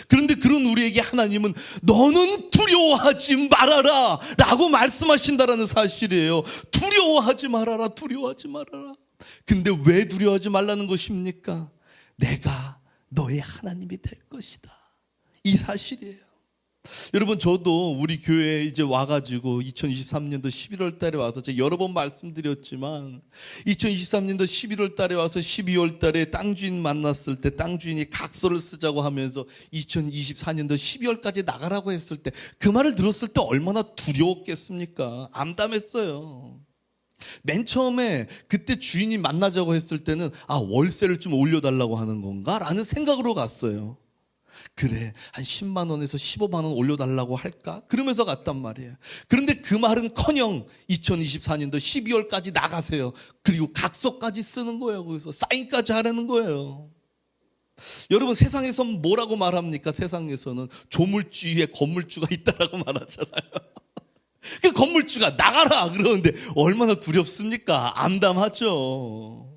그런데 그런 우리에게 하나님은 너는 두려워하지 말아라 라고 말씀하신다라는 사실이에요. 두려워하지 말아라, 두려워하지 말아라. 근데 왜 두려워하지 말라는 것입니까? 내가 너의 하나님이 될 것이다, 이 사실이에요. 여러분, 저도 우리 교회에 이제 와가지고 2023년도 11월 달에 와서 제가 여러 번 말씀드렸지만 2023년도 11월 달에 와서 12월 달에 땅 주인 만났을 때 땅 주인이 각서를 쓰자고 하면서 2024년도 12월까지 나가라고 했을 때 그 말을 들었을 때 얼마나 두려웠겠습니까? 암담했어요. 맨 처음에 그때 주인이 만나자고 했을 때는 월세를 좀 올려달라고 하는 건가? 라는 생각으로 갔어요. 그래, 한 10만 원에서 15만 원 올려달라고 할까? 그러면서 갔단 말이에요. 그런데 그 말은커녕 2024년도 12월까지 나가세요. 그리고 각서까지 쓰는 거예요. 거기서 사인까지 하라는 거예요. 여러분, 세상에서는 뭐라고 말합니까? 세상에서는 조물주에 건물주가 있다라고 말하잖아요. 그 건물주가 나가라 그러는데 얼마나 두렵습니까? 암담하죠.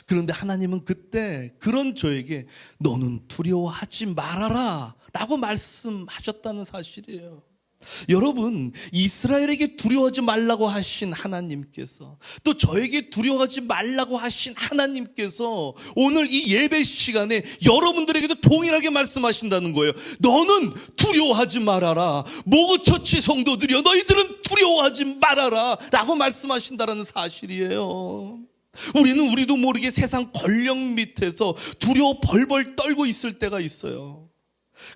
그런데 하나님은 그때 그런 저에게 너는 두려워하지 말아라 라고 말씀하셨다는 사실이에요. 여러분, 이스라엘에게 두려워하지 말라고 하신 하나님께서, 또 저에게 두려워하지 말라고 하신 하나님께서 오늘 이 예배 시간에 여러분들에게도 동일하게 말씀하신다는 거예요. 너는 두려워하지 말아라. 모그처치 성도들이여, 너희들은 두려워하지 말아라 라고 말씀하신다는 사실이에요. 우리도 모르게 세상 권력 밑에서 두려워 벌벌 떨고 있을 때가 있어요.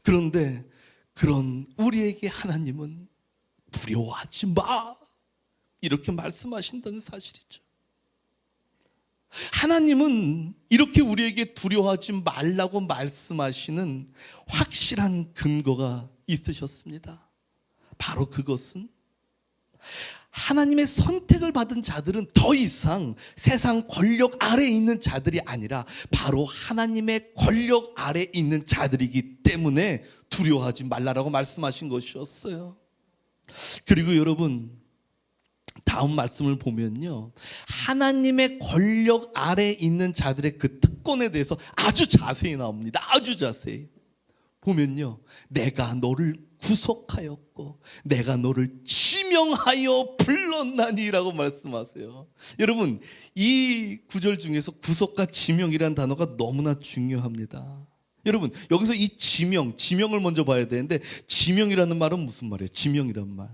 그런데 그런 우리에게 하나님은 두려워하지 마 이렇게 말씀하신다는 사실이죠. 하나님은 이렇게 우리에게 두려워하지 말라고 말씀하시는 확실한 근거가 있으셨습니다. 바로 그것은 하나님의 선택을 받은 자들은 더 이상 세상 권력 아래에 있는 자들이 아니라 바로 하나님의 권력 아래에 있는 자들이기 때문에 두려워하지 말라라고 말씀하신 것이었어요. 그리고 여러분, 다음 말씀을 보면요, 하나님의 권력 아래에 있는 자들의 그 특권에 대해서 아주 자세히 나옵니다. 아주 자세히 보면요, 내가 너를 구속하였고 내가 너를 지명하여 불렀나니라고 말씀하세요. 여러분, 이 구절 중에서 구속과 지명이라는 단어가 너무나 중요합니다. 여러분, 여기서 이 지명을 먼저 봐야 되는데, 지명이라는 말은 무슨 말이에요? 지명이란 말.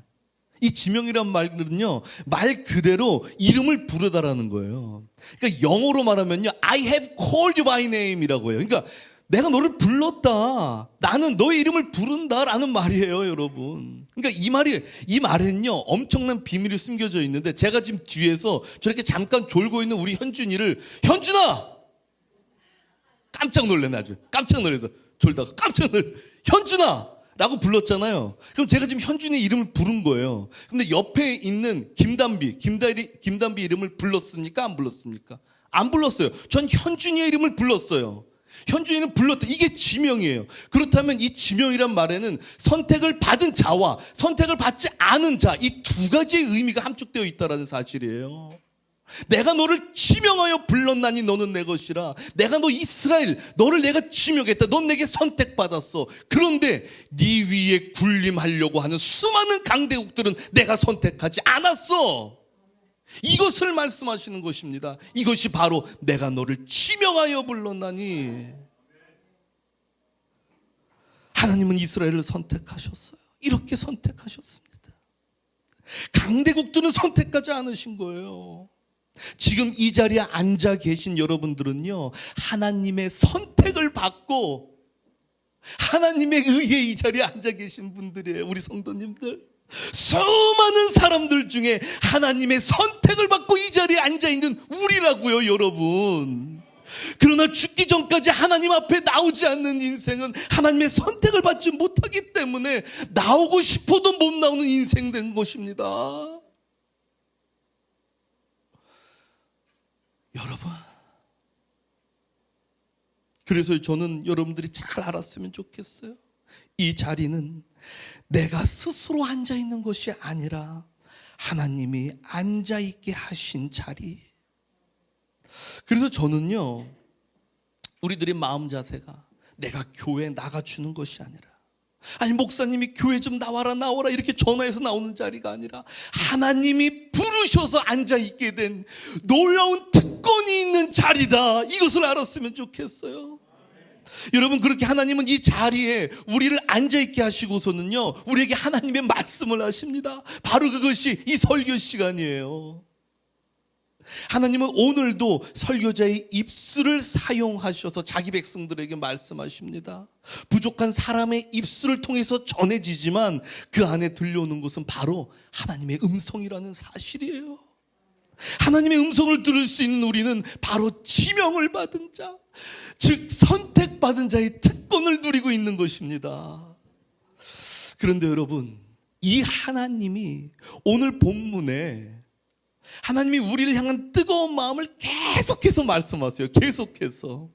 이 지명이란 말은요, 말 그대로 이름을 부르다라는 거예요. 그러니까 영어로 말하면요, I have called you by name 이라고 해요. 그러니까 내가 너를 불렀다, 나는 너의 이름을 부른다라는 말이에요, 여러분. 그러니까 이 말에는요, 엄청난 비밀이 숨겨져 있는데, 제가 지금 뒤에서 저렇게 잠깐 졸고 있는 우리 현준이를, 현준아! 깜짝 놀랐네, 아주. 깜짝 놀라서 졸다가 현준아! 라고 불렀잖아요. 그럼 제가 지금 현준이의 이름을 부른 거예요. 근데 옆에 있는 김단비 이름을 불렀습니까? 안 불렀습니까? 안 불렀어요. 전 현준이의 이름을 불렀어요. 현준이는 불렀다. 이게 지명이에요. 그렇다면 이 지명이란 말에는 선택을 받은 자와 선택을 받지 않은 자, 이 두 가지의 의미가 함축되어 있다는 사실이에요. 내가 너를 지명하여 불렀나니 너는 내 것이라. 내가 너 이스라엘, 너를 내가 지명했다. 넌 내게 선택받았어. 그런데 네 위에 군림하려고 하는 수많은 강대국들은 내가 선택하지 않았어. 이것을 말씀하시는 것입니다. 이것이 바로 내가 너를 지명하여 불렀나니. 하나님은 이스라엘을 선택하셨어요. 이렇게 선택하셨습니다. 강대국들은 선택하지 않으신 거예요. 지금 이 자리에 앉아 계신 여러분들은요, 하나님의 선택을 받고 하나님의 의해 이 자리에 앉아 계신 분들이에요. 우리 성도님들, 수많은 사람들 중에 하나님의 선택을 받고 이 자리에 앉아 있는 우리라고요, 여러분. 그러나 죽기 전까지 하나님 앞에 나오지 않는 인생은 하나님의 선택을 받지 못하기 때문에 나오고 싶어도 못 나오는 인생 된 것입니다. 여러분, 그래서 저는 여러분들이 잘 알았으면 좋겠어요. 이 자리는 내가 스스로 앉아있는 것이 아니라 하나님이 앉아있게 하신 자리. 그래서 저는요, 우리들의 마음 자세가 내가 교회에 나가주는 것이 아니라, 아니 목사님이 교회 좀 나와라 이렇게 전화해서 나오는 자리가 아니라 하나님이 부르셔서 앉아있게 된 놀라운 특권이 있는 자리다, 이것을 알았으면 좋겠어요. 여러분, 그렇게 하나님은 이 자리에 우리를 앉아있게 하시고서는요, 우리에게 하나님의 말씀을 하십니다. 바로 그것이 이 설교 시간이에요. 하나님은 오늘도 설교자의 입술을 사용하셔서 자기 백성들에게 말씀하십니다. 부족한 사람의 입술을 통해서 전해지지만 그 안에 들려오는 것은 바로 하나님의 음성이라는 사실이에요. 하나님의 음성을 들을 수 있는 우리는 바로 지명을 받은 자, 즉 선택받은 자의 특권, 주권을 누리고 있는 것입니다. 그런데 여러분, 이 하나님이 오늘 본문에 하나님이 우리를 향한 뜨거운 마음을 계속해서 말씀하세요. 계속해서.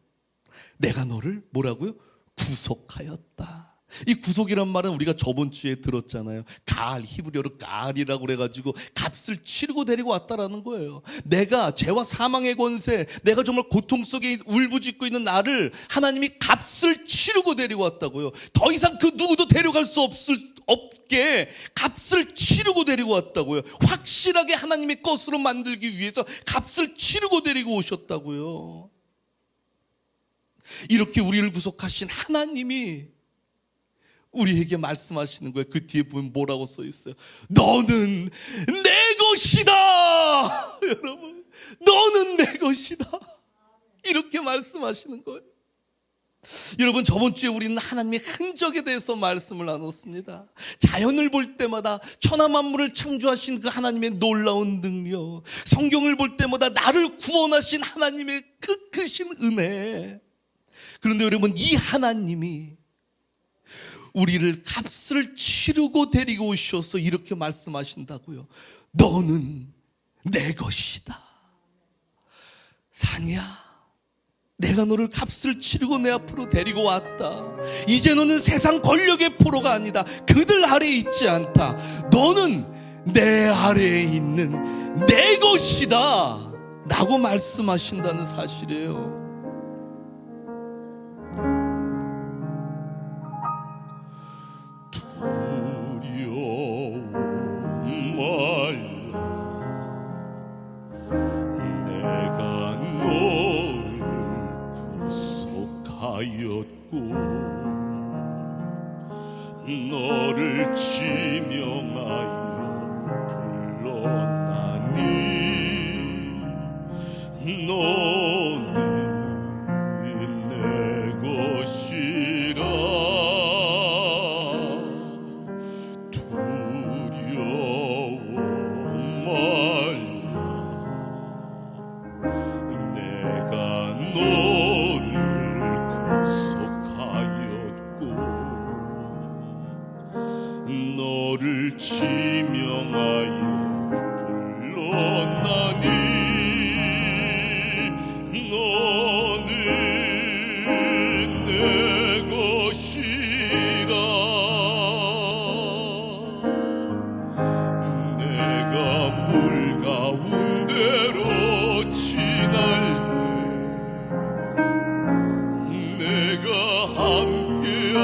내가 너를 뭐라고요? 구속하였다. 이 구속이란 말은 우리가 저번 주에 들었잖아요. 가알, 히브리어로 가알이라고 그래가지고 값을 치르고 데리고 왔다라는 거예요. 내가 죄와 사망의 권세, 내가 정말 고통 속에 울부짖고 있는 나를 하나님이 값을 치르고 데리고 왔다고요. 더 이상 그 누구도 데려갈 수 없게 값을 치르고 데리고 왔다고요. 확실하게 하나님의 것으로 만들기 위해서 값을 치르고 데리고 오셨다고요. 이렇게 우리를 구속하신 하나님이 우리에게 말씀하시는 거예요. 그 뒤에 보면 뭐라고 써 있어요? 너는 내 것이다. 여러분, 너는 내 것이다. 이렇게 말씀하시는 거예요. 여러분, 저번 주에 우리는 하나님의 흔적에 대해서 말씀을 나눴습니다. 자연을 볼 때마다 천하 만물을 창조하신 그 하나님의 놀라운 능력, 성경을 볼 때마다 나를 구원하신 하나님의 그 크신 은혜. 그런데 여러분, 이 하나님이 우리를 값을 치르고 데리고 오셔서 이렇게 말씀하신다고요. 너는 내 것이다. 산이야, 내가 너를 값을 치르고 내 앞으로 데리고 왔다. 이제 너는 세상 권력의 포로가 아니다. 그들 아래에 있지 않다. 너는 내 아래에 있는 내 것이다 라고 말씀하신다는 사실이에요. 너를 지명하여 불렀나니 너는 내 것이라. 두려워 말라. 내가 너를 구속하였고 너를 지명하여 불렀나니 너는 내 것이라. 내가 물 가운데로 지날 때 내가 함께하리라.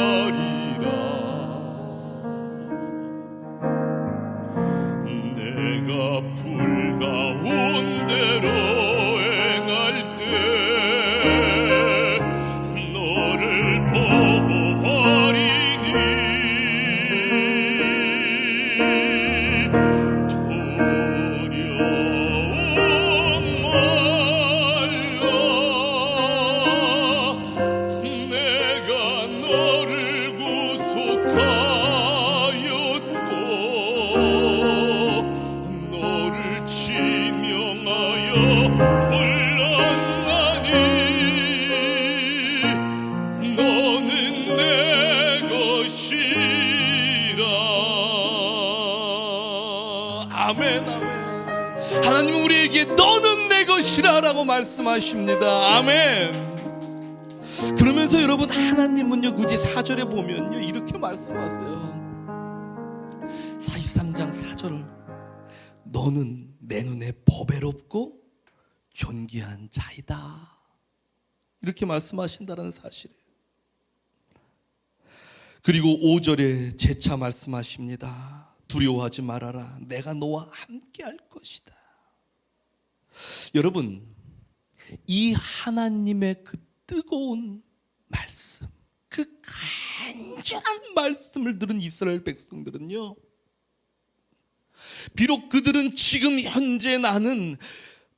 내가 불 가운데로 행할 때 너를 보호하리니 두려워 말라. 내가 너를 구속하였고 너를 지명하여 불렀나니 너는 내 것이라. 아멘, 아멘. 하나님은 우리에게 너는 내 것이라 라고 말씀하십니다. 아멘. 그러면서 여러분, 하나님은요, 굳이 4절에 보면요, 이렇게 말씀하세요. 43장 4절을 너는 내 눈에 보배롭고 존귀한 자이다. 이렇게 말씀하신다는 사실이에요. 그리고 5절에 재차 말씀하십니다. 두려워하지 말아라. 내가 너와 함께 할 것이다. 여러분, 이 하나님의 그 뜨거운 말씀, 그 간절한 말씀을 들은 이스라엘 백성들은요, 비록 그들은 지금 현재 나는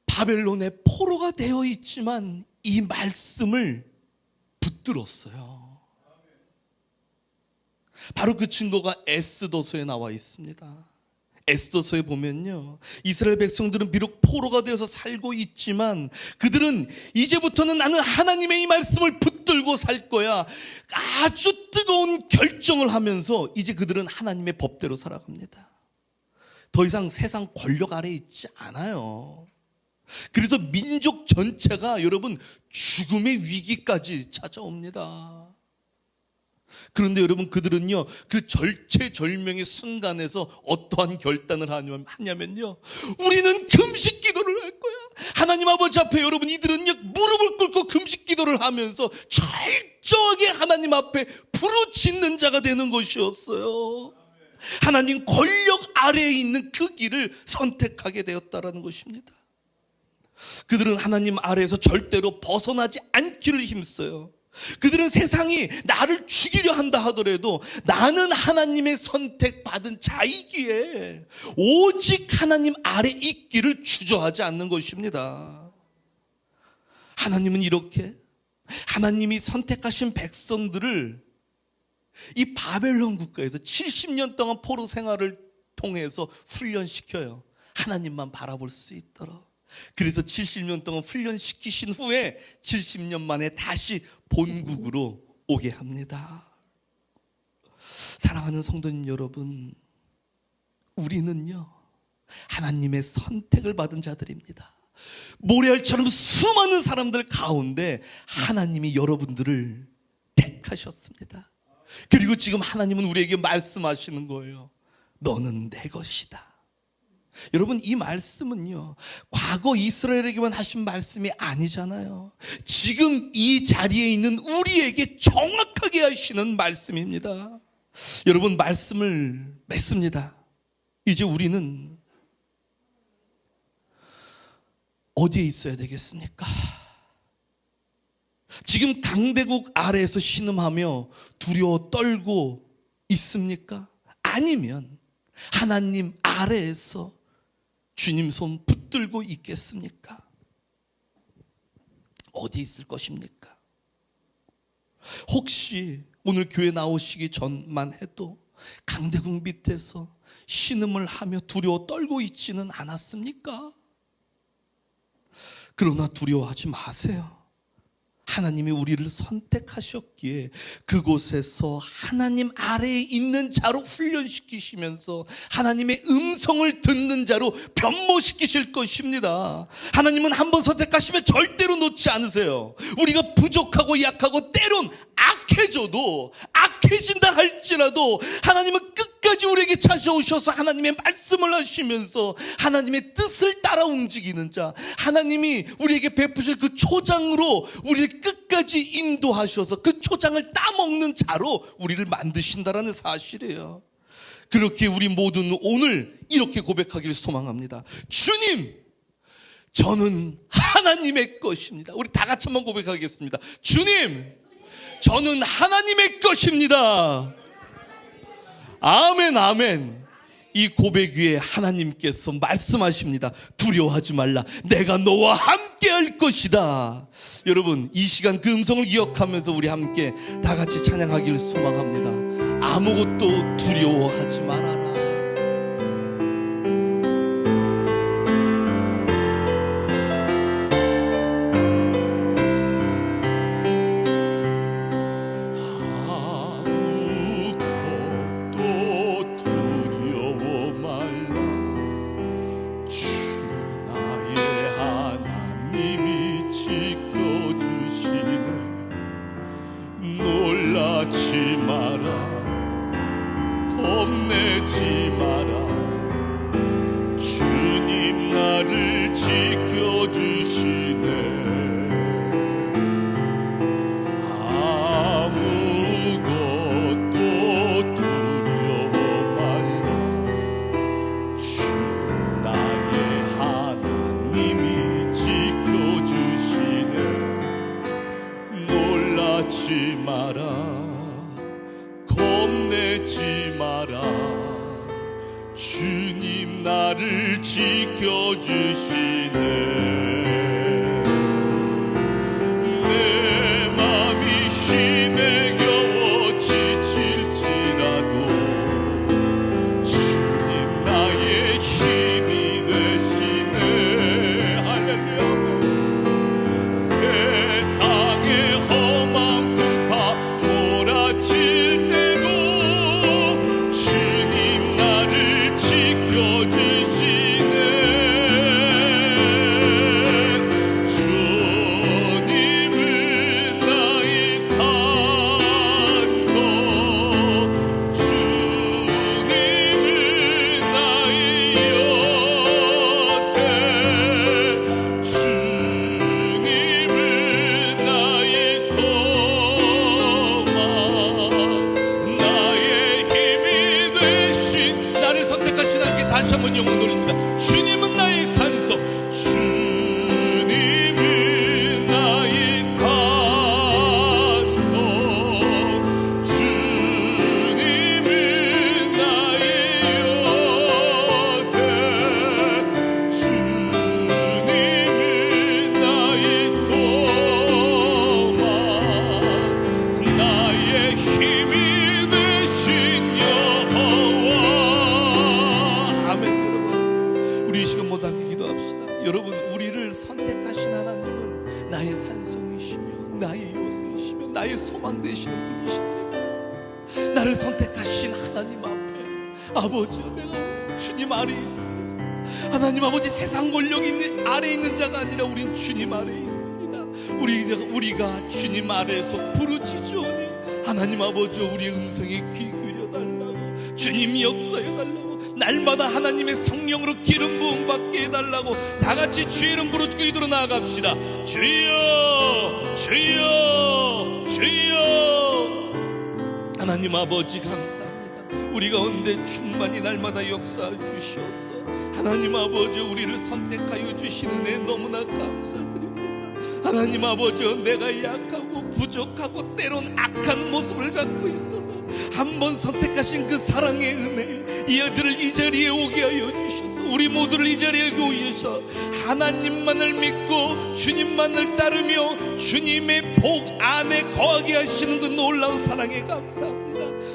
바벨론의 포로가 되어 있지만 이 말씀을 붙들었어요. 바로 그 증거가 에스더서에 나와 있습니다. 에스더서에 보면요, 이스라엘 백성들은 비록 포로가 되어서 살고 있지만 그들은 이제부터는 나는 하나님의 이 말씀을 붙들고 붙들고 살 거야. 아주 뜨거운 결정을 하면서 이제 그들은 하나님의 법대로 살아갑니다. 더 이상 세상 권력 아래에 있지 않아요. 그래서 민족 전체가 여러분 죽음의 위기까지 찾아옵니다. 그런데 여러분 그들은요 그 절체절명의 순간에서 어떠한 결단을 하냐면요, 우리는 금식 기도를 할 거야. 하나님 아버지 앞에 여러분 이들은요 무릎을 꿇고 금식 기도를 하면서 철저하게 하나님 앞에 부르짖는 자가 되는 것이었어요. 하나님 권력 아래에 있는 그 길을 선택하게 되었다라는 것입니다. 그들은 하나님 아래에서 절대로 벗어나지 않기를 힘써요. 그들은 세상이 나를 죽이려 한다 하더라도 나는 하나님의 선택받은 자이기에 오직 하나님 아래 있기를 주저하지 않는 것입니다. 하나님은 이렇게 하나님이 선택하신 백성들을 이 바벨론 국가에서 70년 동안 포로 생활을 통해서 훈련시켜요. 하나님만 바라볼 수 있도록. 그래서 70년 동안 훈련시키신 후에 70년 만에 다시 본국으로 오게 합니다. 사랑하는 성도님 여러분, 우리는요 하나님의 선택을 받은 자들입니다. 모래알처럼 수많은 사람들 가운데 하나님이 여러분들을 택하셨습니다. 그리고 지금 하나님은 우리에게 말씀하시는 거예요. 너는 내 것이다. 여러분 이 말씀은요 과거 이스라엘에게만 하신 말씀이 아니잖아요. 지금 이 자리에 있는 우리에게 정확하게 하시는 말씀입니다. 여러분 말씀을 맺습니다. 이제 우리는 어디에 있어야 되겠습니까? 지금 강대국 아래에서 신음하며 두려워 떨고 있습니까? 아니면 하나님 아래에서 주님 손 붙들고 있겠습니까? 어디 있을 것입니까? 혹시 오늘 교회 나오시기 전만 해도 강대국 밑에서 신음을 하며 두려워 떨고 있지는 않았습니까? 그러나 두려워하지 마세요. 하나님이 우리를 선택하셨기에 그곳에서 하나님 아래에 있는 자로 훈련시키시면서 하나님의 음성을 듣는 자로 변모시키실 것입니다. 하나님은 한번 선택하시면 절대로 놓지 않으세요. 우리가 부족하고 약하고 때론 악해져도 악해진다 할지라도 하나님은 끝까지 우리에게 찾아오셔서 하나님의 말씀을 하시면서 하나님의 뜻을 따라 움직이는 자, 하나님이 우리에게 베푸실 그 초장으로 우리를 끝까지 인도하셔서 그 초장을 따먹는 자로 우리를 만드신다라는 사실이에요. 그렇게 우리 모두는 오늘 이렇게 고백하기를 소망합니다. 주님, 저는 하나님의 것입니다. 우리 다 같이 한번 고백하겠습니다. 주님, 저는 하나님의 것입니다. 아멘, 아멘. 이 고백 위에 하나님께서 말씀하십니다. 두려워하지 말라. 내가 너와 함께 할 것이다. 여러분, 이 시간 그 음성을 기억하면서 우리 함께 다 같이 찬양하기를 소망합니다. 아무것도 두려워하지 말아라. 주님 나를 지켜주시네. 내 맘이 힘에 겨워 지칠지라도 주님 나의 힘이 되시네. 할렐루야. 세상의 험한 나의 산성이시며 나의 요새이시며 나의 소망 되시는 분이십니다. 나를 선택하신 하나님 앞에 아버지여, 내가 주님 아래에 있습니다. 하나님 아버지, 세상 권력 아래에 있는 자가 아니라 우린 주님 아래에 있습니다. 우리가 주님 아래에서 부르짖으오니 하나님 아버지, 우리의 음성에 귀 기울여달라고, 주님이 역사해달라고, 날마다 하나님의 성령으로 기름 부음 받게 해달라고 다 같이 주의 이름 부르짖고 기도로 나아갑시다. 주여 주여 주여. 하나님 아버지 감사합니다. 우리 가운데 충만히 날마다 역사해 주셔서 하나님 아버지, 우리를 선택하여 주시는 애 너무나 감사드립니다. 하나님 아버지, 내가 약하고 부족하고 때론 악한 모습을 갖고 있어도 한번 선택하신 그 사랑의 은혜, 이 아들을 이 자리에 오게 하여 주셔서 우리 모두를 이 자리에 오셔서 하나님만을 믿고 주님만을 따르며 주님의 복 안에 거하게 하시는 그 놀라운 사랑에 감사합니다.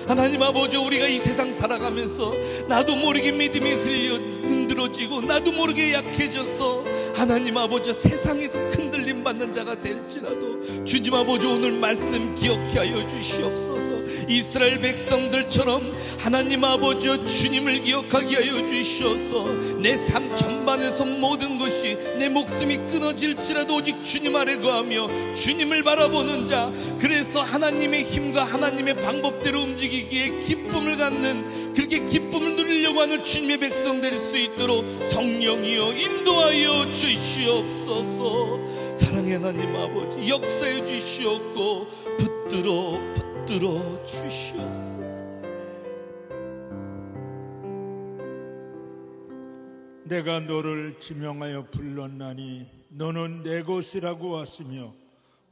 하나님 아버지, 우리가 이 세상 살아가면서 나도 모르게 믿음이 흔들어지고 나도 모르게 약해져서 하나님 아버지, 세상에서 흔들림 받는 자가 될지라도 주님 아버지, 오늘 말씀 기억해 하여 주시옵소서. 이스라엘 백성들처럼 하나님 아버지, 주님을 기억하게 하여 주시옵소서. 내 삶 전반에서 모든 것이, 내 목숨이 끊어질지라도 오직 주님 아래 거하며 주님을 바라보는 자, 그래서 하나님의 힘과 하나님의 방법대로 움직이기에 기쁨을 갖는, 그렇게 기쁨을 누리려고 하는 주님의 백성 될 수 있도록 성령이여 인도하여 주시옵소서. 사랑의 하나님 아버지, 역사해 주시옵고 붙들어 주시옵소서. 내가 너를 지명하여 불렀나니 너는 내 것이라고 왔으며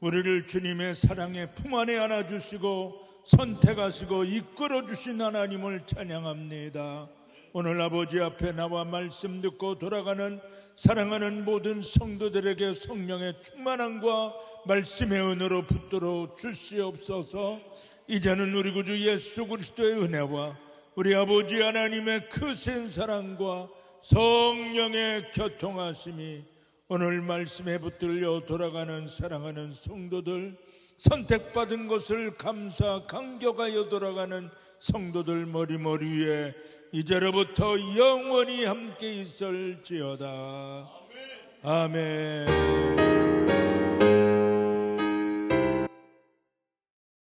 우리를 주님의 사랑의 품 안에 안아주시고 선택하시고 이끌어주신 하나님을 찬양합니다. 오늘 아버지 앞에 나와 말씀 듣고 돌아가는 사랑하는 모든 성도들에게 성령의 충만함과 말씀의 은혜로 붙들어 주시옵소서. 이제는 우리 구주 예수 그리스도의 은혜와 우리 아버지 하나님의 크신 사랑과 성령의 교통하심이 오늘 말씀에 붙들려 돌아가는 사랑하는 성도들, 선택받은 것을 감사 감격하여 돌아가는 성도들 머리 위에 이제로부터 영원히 함께 있을지어다. 아멘.